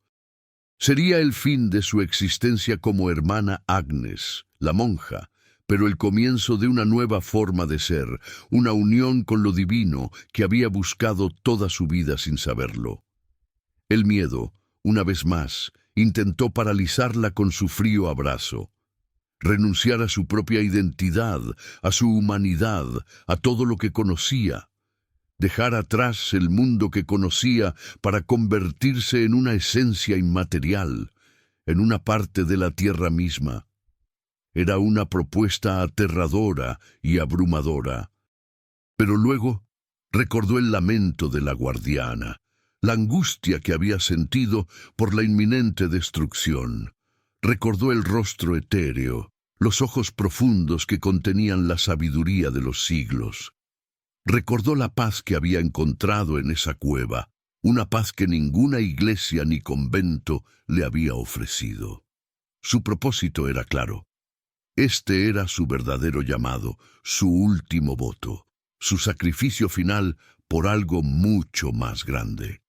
Sería el fin de su existencia como hermana Agnes, la monja, pero el comienzo de una nueva forma de ser, una unión con lo divino que había buscado toda su vida sin saberlo. El miedo, una vez más, intentó paralizarla con su frío abrazo. Renunciar a su propia identidad, a su humanidad, a todo lo que conocía. Dejar atrás el mundo que conocía para convertirse en una esencia inmaterial, en una parte de la tierra misma. Era una propuesta aterradora y abrumadora. Pero luego recordó el lamento de la guardiana, la angustia que había sentido por la inminente destrucción. Recordó el rostro etéreo, los ojos profundos que contenían la sabiduría de los siglos. Recordó la paz que había encontrado en esa cueva, una paz que ninguna iglesia ni convento le había ofrecido. Su propósito era claro. Este era su verdadero llamado, su último voto, su sacrificio final por algo mucho más grande.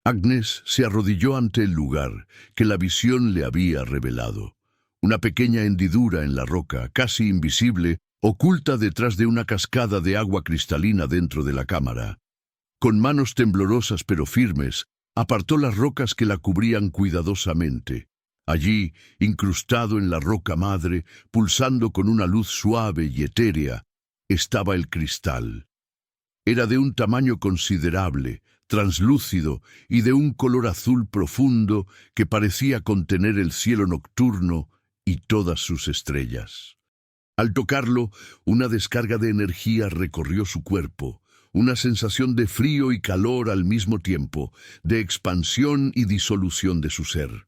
Agnes se arrodilló ante el lugar que la visión le había revelado. Una pequeña hendidura en la roca, casi invisible, oculta detrás de una cascada de agua cristalina dentro de la cámara. Con manos temblorosas pero firmes, apartó las rocas que la cubrían cuidadosamente. Allí, incrustado en la roca madre, pulsando con una luz suave y etérea, estaba el cristal. Era de un tamaño considerable, translúcido y de un color azul profundo que parecía contener el cielo nocturno y todas sus estrellas. Al tocarlo, una descarga de energía recorrió su cuerpo, una sensación de frío y calor al mismo tiempo, de expansión y disolución de su ser.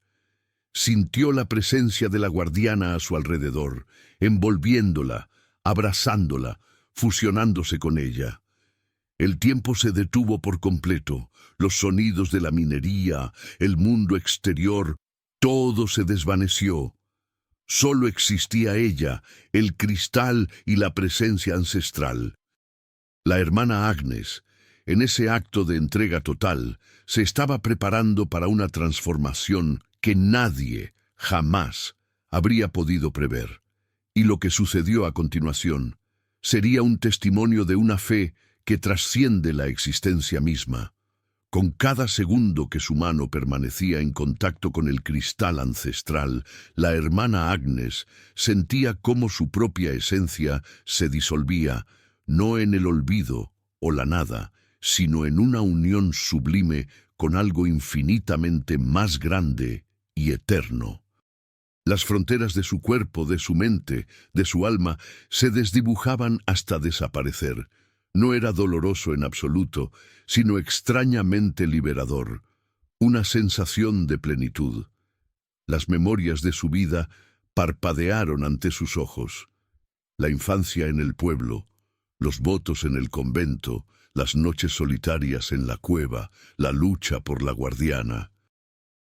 Sintió la presencia de la guardiana a su alrededor, envolviéndola, abrazándola, fusionándose con ella. El tiempo se detuvo por completo, los sonidos de la minería, el mundo exterior, todo se desvaneció. Solo existía ella, el cristal y la presencia ancestral. La hermana Agnes, en ese acto de entrega total, se estaba preparando para una transformación que nadie, jamás, habría podido prever. Y lo que sucedió a continuación sería un testimonio de una fe que trasciende la existencia misma. Con cada segundo que su mano permanecía en contacto con el cristal ancestral, la hermana Agnes sentía cómo su propia esencia se disolvía, no en el olvido o la nada, sino en una unión sublime con algo infinitamente más grande y eterno. Las fronteras de su cuerpo, de su mente, de su alma, se desdibujaban hasta desaparecer. No era doloroso en absoluto, sino extrañamente liberador, una sensación de plenitud. Las memorias de su vida parpadearon ante sus ojos. La infancia en el pueblo, los votos en el convento, las noches solitarias en la cueva, la lucha por la guardiana.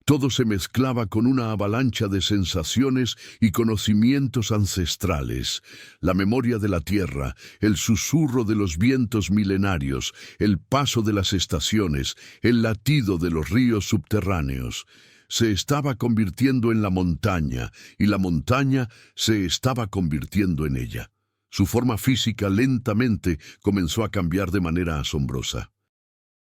Todo se mezclaba con una avalancha de sensaciones y conocimientos ancestrales, la memoria de la tierra, el susurro de los vientos milenarios, el paso de las estaciones, el latido de los ríos subterráneos. Se estaba convirtiendo en la montaña, y la montaña se estaba convirtiendo en ella. Su forma física lentamente comenzó a cambiar de manera asombrosa.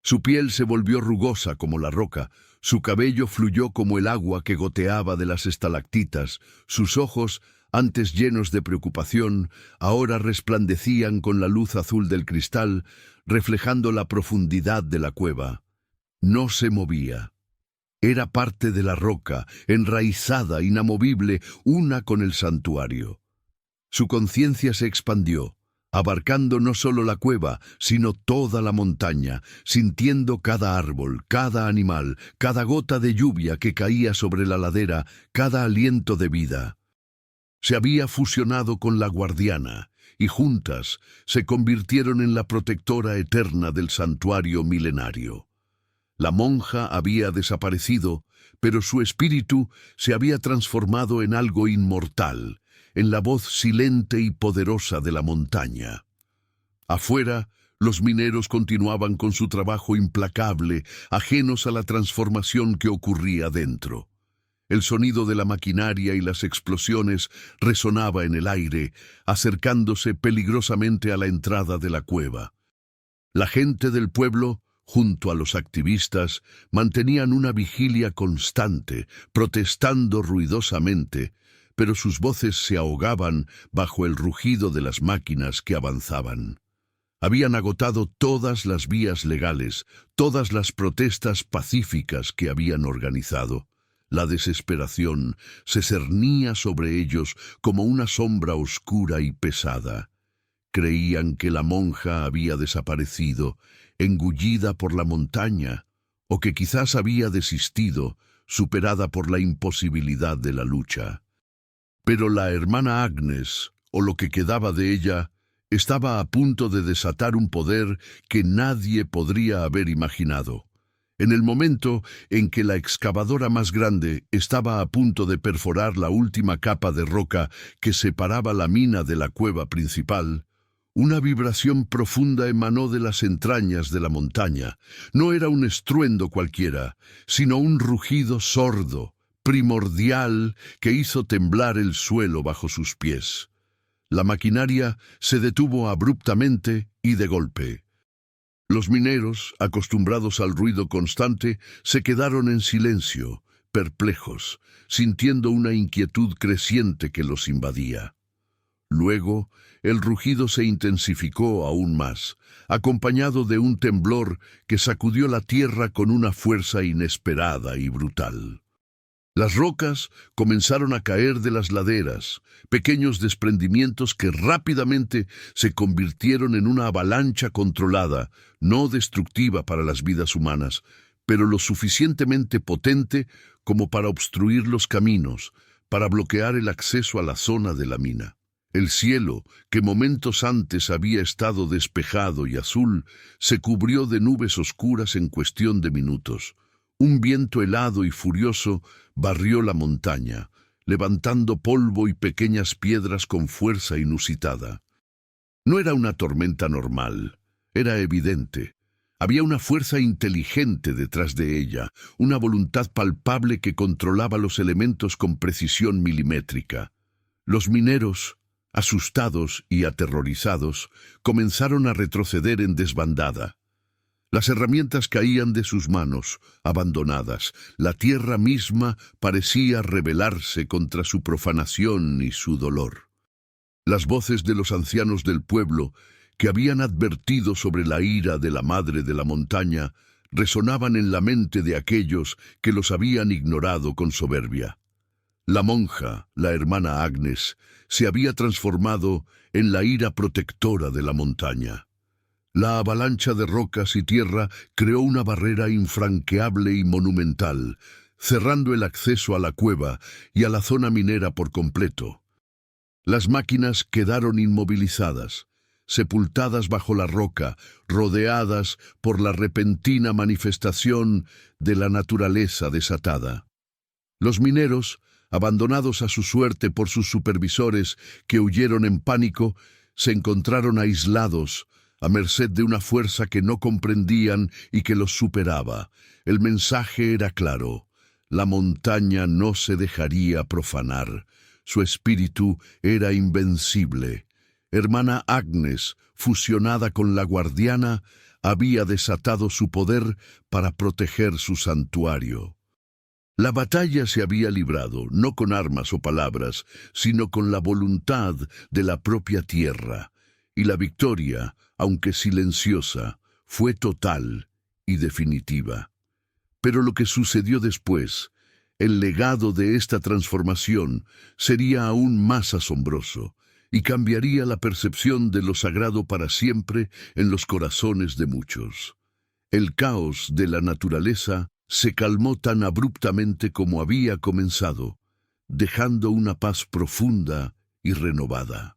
Su piel se volvió rugosa como la roca, su cabello fluyó como el agua que goteaba de las estalactitas, sus ojos, antes llenos de preocupación, ahora resplandecían con la luz azul del cristal, reflejando la profundidad de la cueva. No se movía. Era parte de la roca, enraizada, inamovible, una con el santuario. Su conciencia se expandió, abarcando no solo la cueva, sino toda la montaña, sintiendo cada árbol, cada animal, cada gota de lluvia que caía sobre la ladera, cada aliento de vida. Se había fusionado con la guardiana, y juntas se convirtieron en la protectora eterna del santuario milenario. La monja había desaparecido, pero su espíritu se había transformado en algo inmortal, en la voz silente y poderosa de la montaña. Afuera, los mineros continuaban con su trabajo implacable, ajenos a la transformación que ocurría dentro. El sonido de la maquinaria y las explosiones resonaba en el aire, acercándose peligrosamente a la entrada de la cueva. La gente del pueblo, junto a los activistas, mantenían una vigilia constante, protestando ruidosamente, pero sus voces se ahogaban bajo el rugido de las máquinas que avanzaban. Habían agotado todas las vías legales, todas las protestas pacíficas que habían organizado. La desesperación se cernía sobre ellos como una sombra oscura y pesada. Creían que la monja había desaparecido, engullida por la montaña, o que quizás había desistido, superada por la imposibilidad de la lucha. Pero la hermana Agnes, o lo que quedaba de ella, estaba a punto de desatar un poder que nadie podría haber imaginado. En el momento en que la excavadora más grande estaba a punto de perforar la última capa de roca que separaba la mina de la cueva principal, Una vibración profunda emanó de las entrañas de la montaña. No era un estruendo cualquiera, sino un rugido sordo, primordial, que hizo temblar el suelo bajo sus pies. La maquinaria se detuvo abruptamente y de golpe. Los mineros, acostumbrados al ruido constante, se quedaron en silencio, perplejos, sintiendo una inquietud creciente que los invadía. Luego, el rugido se intensificó aún más, acompañado de un temblor que sacudió la tierra con una fuerza inesperada y brutal. Las rocas comenzaron a caer de las laderas, pequeños desprendimientos que rápidamente se convirtieron en una avalancha controlada, no destructiva para las vidas humanas, pero lo suficientemente potente como para obstruir los caminos, para bloquear el acceso a la zona de la mina. El cielo, que momentos antes había estado despejado y azul, se cubrió de nubes oscuras en cuestión de minutos. Un viento helado y furioso barrió la montaña, levantando polvo y pequeñas piedras con fuerza inusitada. No era una tormenta normal, era evidente. Había una fuerza inteligente detrás de ella, una voluntad palpable que controlaba los elementos con precisión milimétrica. Los mineros, asustados y aterrorizados, comenzaron a retroceder en desbandada. Las herramientas caían de sus manos, abandonadas. La tierra misma parecía rebelarse contra su profanación y su dolor. Las voces de los ancianos del pueblo, que habían advertido sobre la ira de la madre de la montaña, resonaban en la mente de aquellos que los habían ignorado con soberbia. La monja, la hermana Agnes, se había transformado en la ira protectora de la montaña. La avalancha de rocas y tierra creó una barrera infranqueable y monumental, cerrando el acceso a la cueva y a la zona minera por completo. Las máquinas quedaron inmovilizadas, sepultadas bajo la roca, rodeadas por la repentina manifestación de la naturaleza desatada. Los mineros, abandonados a su suerte por sus supervisores que huyeron en pánico, se encontraron aislados, a merced de una fuerza que no comprendían y que los superaba. El mensaje era claro: la montaña no se dejaría profanar. Su espíritu era invencible. Hermana Agnes, fusionada con la guardiana, había desatado su poder para proteger su santuario. La batalla se había librado, no con armas o palabras, sino con la voluntad de la propia tierra, y la victoria, aunque silenciosa, fue total y definitiva. Pero lo que sucedió después, el legado de esta transformación, sería aún más asombroso, y cambiaría la percepción de lo sagrado para siempre en los corazones de muchos. El caos de la naturaleza se calmó tan abruptamente como había comenzado, dejando una paz profunda y renovada.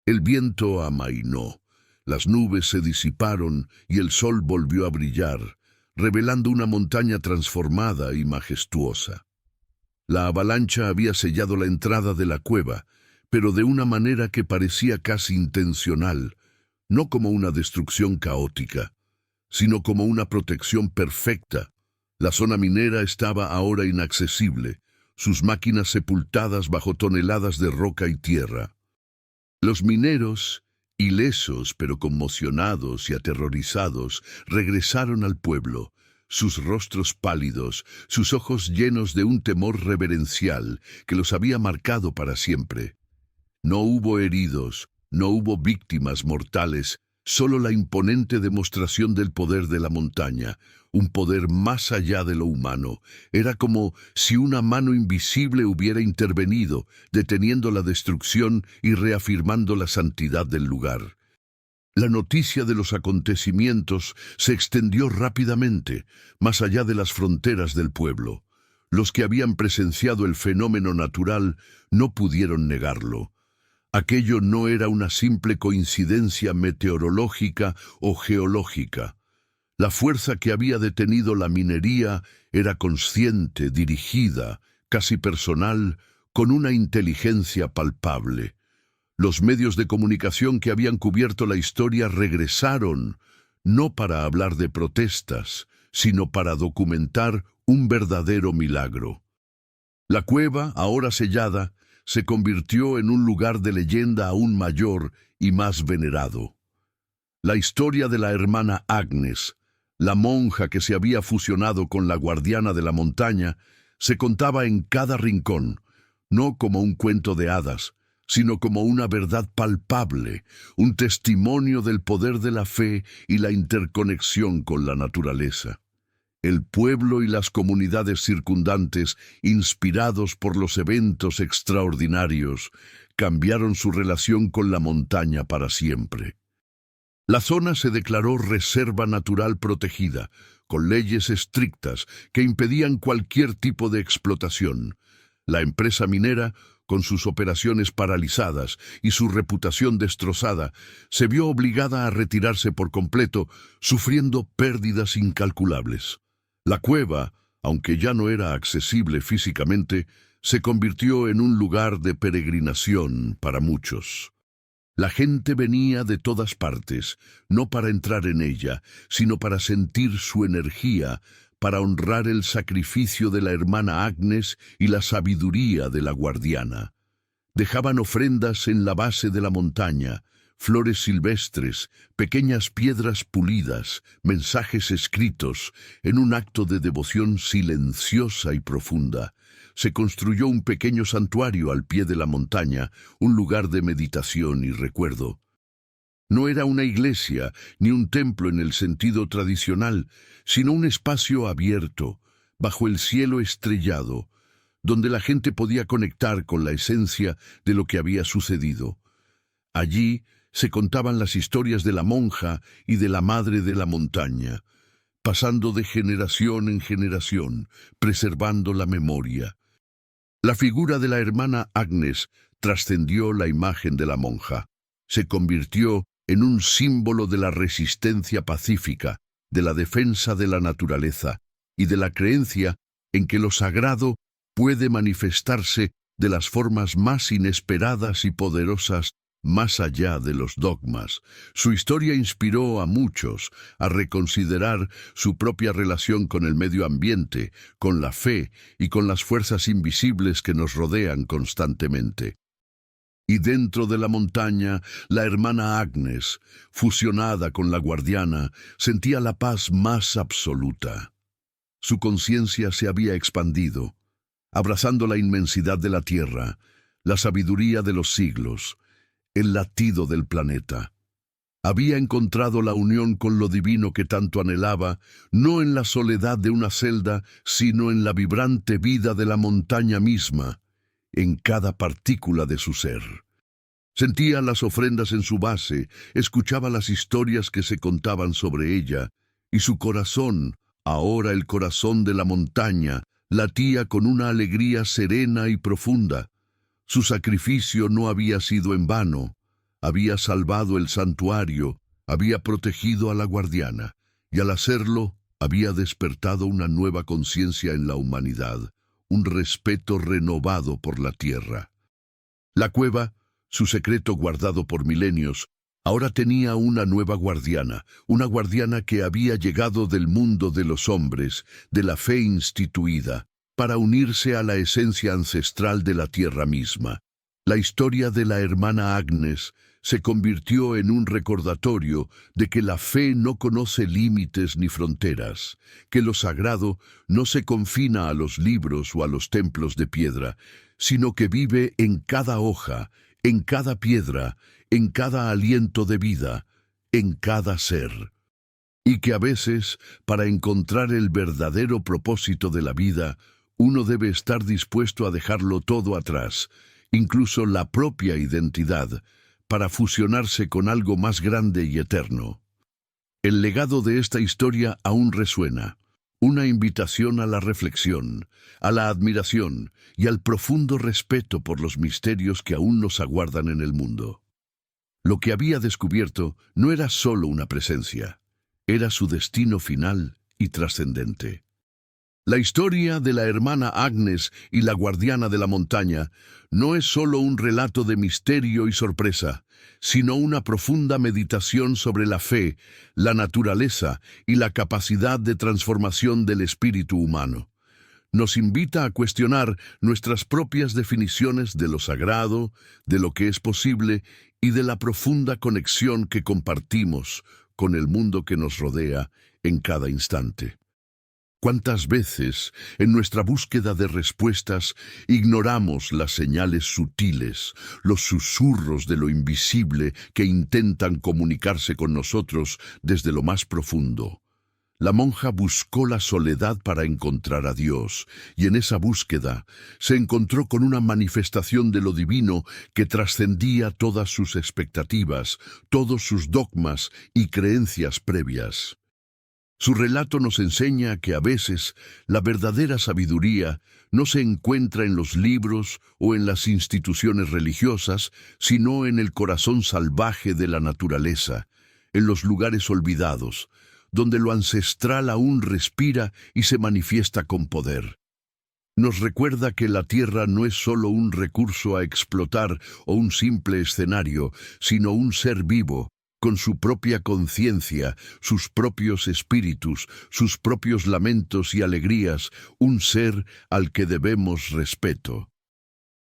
El viento amainó, las nubes se disiparon y el sol volvió a brillar, revelando una montaña transformada y majestuosa. La avalancha había sellado la entrada de la cueva, pero de una manera que parecía casi intencional, no como una destrucción caótica, sino como una protección perfecta. La zona minera estaba ahora inaccesible, sus máquinas sepultadas bajo toneladas de roca y tierra. Los mineros, ilesos pero conmocionados y aterrorizados, regresaron al pueblo, sus rostros pálidos, sus ojos llenos de un temor reverencial que los había marcado para siempre. No hubo heridos, no hubo víctimas mortales, solo la imponente demostración del poder de la montaña, un poder más allá de lo humano. Era como si una mano invisible hubiera intervenido, deteniendo la destrucción y reafirmando la santidad del lugar. La noticia de los acontecimientos se extendió rápidamente, más allá de las fronteras del pueblo. Los que habían presenciado el fenómeno natural no pudieron negarlo. Aquello no era una simple coincidencia meteorológica o geológica. La fuerza que había detenido la minería era consciente, dirigida, casi personal, con una inteligencia palpable. Los medios de comunicación que habían cubierto la historia regresaron, no para hablar de protestas, sino para documentar un verdadero milagro. La cueva, ahora sellada, se convirtió en un lugar de leyenda aún mayor y más venerado. La historia de la hermana Agnes, la monja que se había fusionado con la guardiana de la montaña, se contaba en cada rincón, no como un cuento de hadas, sino como una verdad palpable, un testimonio del poder de la fe y la interconexión con la naturaleza. El pueblo y las comunidades circundantes, inspirados por los eventos extraordinarios, cambiaron su relación con la montaña para siempre. La zona se declaró reserva natural protegida, con leyes estrictas que impedían cualquier tipo de explotación. La empresa minera, con sus operaciones paralizadas y su reputación destrozada, se vio obligada a retirarse por completo, sufriendo pérdidas incalculables. La cueva, aunque ya no era accesible físicamente, se convirtió en un lugar de peregrinación para muchos. La gente venía de todas partes, no para entrar en ella, sino para sentir su energía, para honrar el sacrificio de la hermana Agnes y la sabiduría de la guardiana. Dejaban ofrendas en la base de la montaña, flores silvestres, pequeñas piedras pulidas, mensajes escritos, en un acto de devoción silenciosa y profunda. Se construyó un pequeño santuario al pie de la montaña, un lugar de meditación y recuerdo. No era una iglesia ni un templo en el sentido tradicional, sino un espacio abierto, bajo el cielo estrellado, donde la gente podía conectar con la esencia de lo que había sucedido. Allí se contaban las historias de la monja y de la madre de la montaña, pasando de generación en generación, preservando la memoria. La figura de la hermana Agnes trascendió la imagen de la monja. Se convirtió en un símbolo de la resistencia pacífica, de la defensa de la naturaleza y de la creencia en que lo sagrado puede manifestarse de las formas más inesperadas y poderosas más allá de los dogmas. Su historia inspiró a muchos a reconsiderar su propia relación con el medio ambiente, con la fe y con las fuerzas invisibles que nos rodean constantemente. Y dentro de la montaña, la hermana Agnes, fusionada con la guardiana, sentía la paz más absoluta. Su conciencia se había expandido, abrazando la inmensidad de la tierra, la sabiduría de los siglos, el latido del planeta. Había encontrado la unión con lo divino que tanto anhelaba, no en la soledad de una celda, sino en la vibrante vida de la montaña misma, en cada partícula de su ser. Sentía las ofrendas en su base, escuchaba las historias que se contaban sobre ella, y su corazón, ahora el corazón de la montaña, latía con una alegría serena y profunda. Su sacrificio no había sido en vano. Había salvado el santuario, había protegido a la guardiana, y al hacerlo, había despertado una nueva conciencia en la humanidad, un respeto renovado por la tierra. La cueva, su secreto guardado por milenios, ahora tenía una nueva guardiana, una guardiana que había llegado del mundo de los hombres, de la fe instituida, para unirse a la esencia ancestral de la tierra misma. La historia de la hermana Agnes se convirtió en un recordatorio de que la fe no conoce límites ni fronteras, que lo sagrado no se confina a los libros o a los templos de piedra, sino que vive en cada hoja, en cada piedra, en cada aliento de vida, en cada ser. Y que a veces, para encontrar el verdadero propósito de la vida, uno debe estar dispuesto a dejarlo todo atrás, incluso la propia identidad, para fusionarse con algo más grande y eterno. El legado de esta historia aún resuena, una invitación a la reflexión, a la admiración y al profundo respeto por los misterios que aún nos aguardan en el mundo. Lo que había descubierto no era solo una presencia, era su destino final y trascendente. La historia de la hermana Agnes y la guardiana de la montaña no es solo un relato de misterio y sorpresa, sino una profunda meditación sobre la fe, la naturaleza y la capacidad de transformación del espíritu humano. Nos invita a cuestionar nuestras propias definiciones de lo sagrado, de lo que es posible y de la profunda conexión que compartimos con el mundo que nos rodea en cada instante. ¿Cuántas veces, en nuestra búsqueda de respuestas, ignoramos las señales sutiles, los susurros de lo invisible que intentan comunicarse con nosotros desde lo más profundo? La monja buscó la soledad para encontrar a Dios, y en esa búsqueda se encontró con una manifestación de lo divino que trascendía todas sus expectativas, todos sus dogmas y creencias previas. Su relato nos enseña que a veces la verdadera sabiduría no se encuentra en los libros o en las instituciones religiosas, sino en el corazón salvaje de la naturaleza, en los lugares olvidados, donde lo ancestral aún respira y se manifiesta con poder. Nos recuerda que la tierra no es solo un recurso a explotar o un simple escenario, sino un ser vivo, con su propia conciencia, sus propios espíritus, sus propios lamentos y alegrías, un ser al que debemos respeto.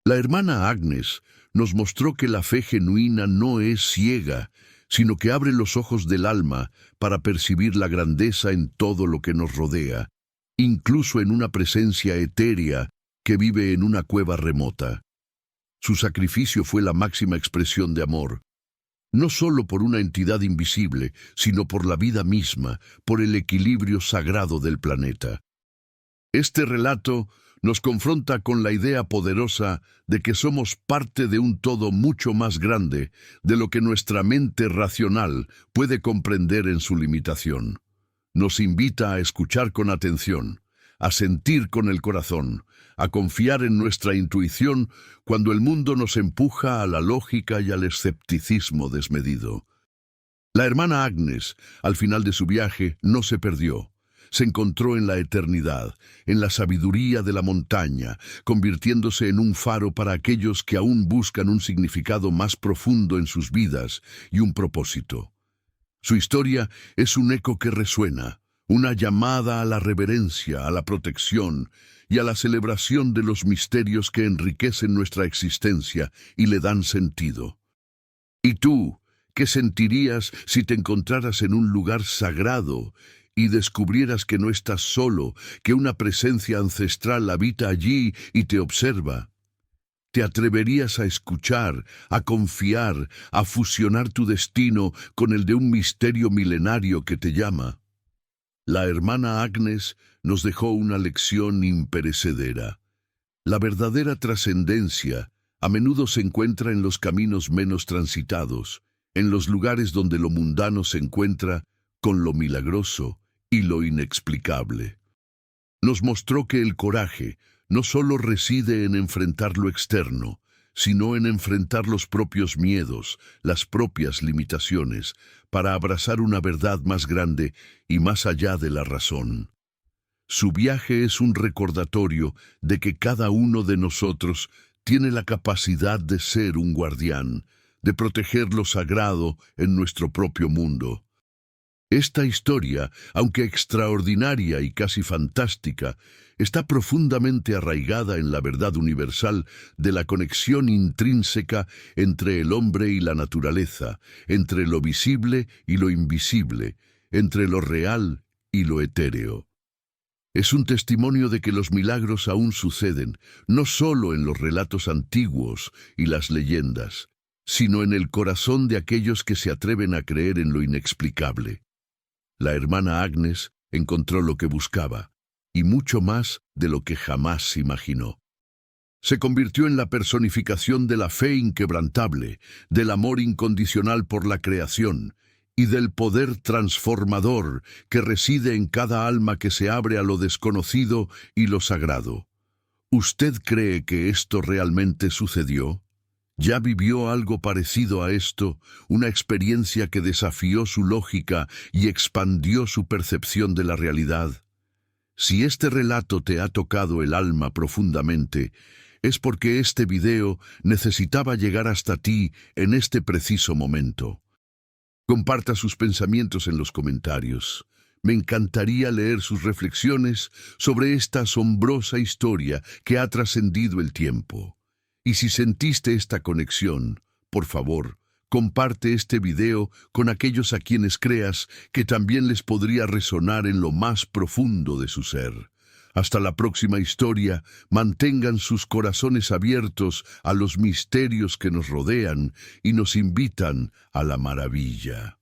La hermana Agnes nos mostró que la fe genuina no es ciega, sino que abre los ojos del alma para percibir la grandeza en todo lo que nos rodea, incluso en una presencia etérea que vive en una cueva remota. Su sacrificio fue la máxima expresión de amor, no solo por una entidad invisible, sino por la vida misma, por el equilibrio sagrado del planeta. Este relato nos confronta con la idea poderosa de que somos parte de un todo mucho más grande de lo que nuestra mente racional puede comprender en su limitación. Nos invita a escuchar con atención, a sentir con el corazón, a confiar en nuestra intuición cuando el mundo nos empuja a la lógica y al escepticismo desmedido. La hermana Agnes, al final de su viaje, no se perdió. Se encontró en la eternidad, en la sabiduría de la montaña, convirtiéndose en un faro para aquellos que aún buscan un significado más profundo en sus vidas y un propósito. Su historia es un eco que resuena, una llamada a la reverencia, a la protección y a la celebración de los misterios que enriquecen nuestra existencia y le dan sentido. ¿Y tú, qué sentirías si te encontraras en un lugar sagrado y descubrieras que no estás solo, que una presencia ancestral habita allí y te observa? ¿Te atreverías a escuchar, a confiar, a fusionar tu destino con el de un misterio milenario que te llama? La hermana Agnes nos dejó una lección imperecedera. La verdadera trascendencia a menudo se encuentra en los caminos menos transitados, en los lugares donde lo mundano se encuentra con lo milagroso y lo inexplicable. Nos mostró que el coraje no solo reside en enfrentar lo externo, sino en enfrentar los propios miedos, las propias limitaciones, para abrazar una verdad más grande y más allá de la razón. Su viaje es un recordatorio de que cada uno de nosotros tiene la capacidad de ser un guardián, de proteger lo sagrado en nuestro propio mundo. Esta historia, aunque extraordinaria y casi fantástica, está profundamente arraigada en la verdad universal de la conexión intrínseca entre el hombre y la naturaleza, entre lo visible y lo invisible, entre lo real y lo etéreo. Es un testimonio de que los milagros aún suceden, no solo en los relatos antiguos y las leyendas, sino en el corazón de aquellos que se atreven a creer en lo inexplicable. La hermana Agnes encontró lo que buscaba, y mucho más de lo que jamás imaginó. Se convirtió en la personificación de la fe inquebrantable, del amor incondicional por la creación y del poder transformador que reside en cada alma que se abre a lo desconocido y lo sagrado. ¿Usted cree que esto realmente sucedió? ¿Ya vivió algo parecido a esto, una experiencia que desafió su lógica y expandió su percepción de la realidad? Si este relato te ha tocado el alma profundamente, es porque este video necesitaba llegar hasta ti en este preciso momento. Comparta sus pensamientos en los comentarios. Me encantaría leer sus reflexiones sobre esta asombrosa historia que ha trascendido el tiempo. Y si sentiste esta conexión, por favor, comparte este video con aquellos a quienes creas que también les podría resonar en lo más profundo de su ser. Hasta la próxima historia, mantengan sus corazones abiertos a los misterios que nos rodean y nos invitan a la maravilla.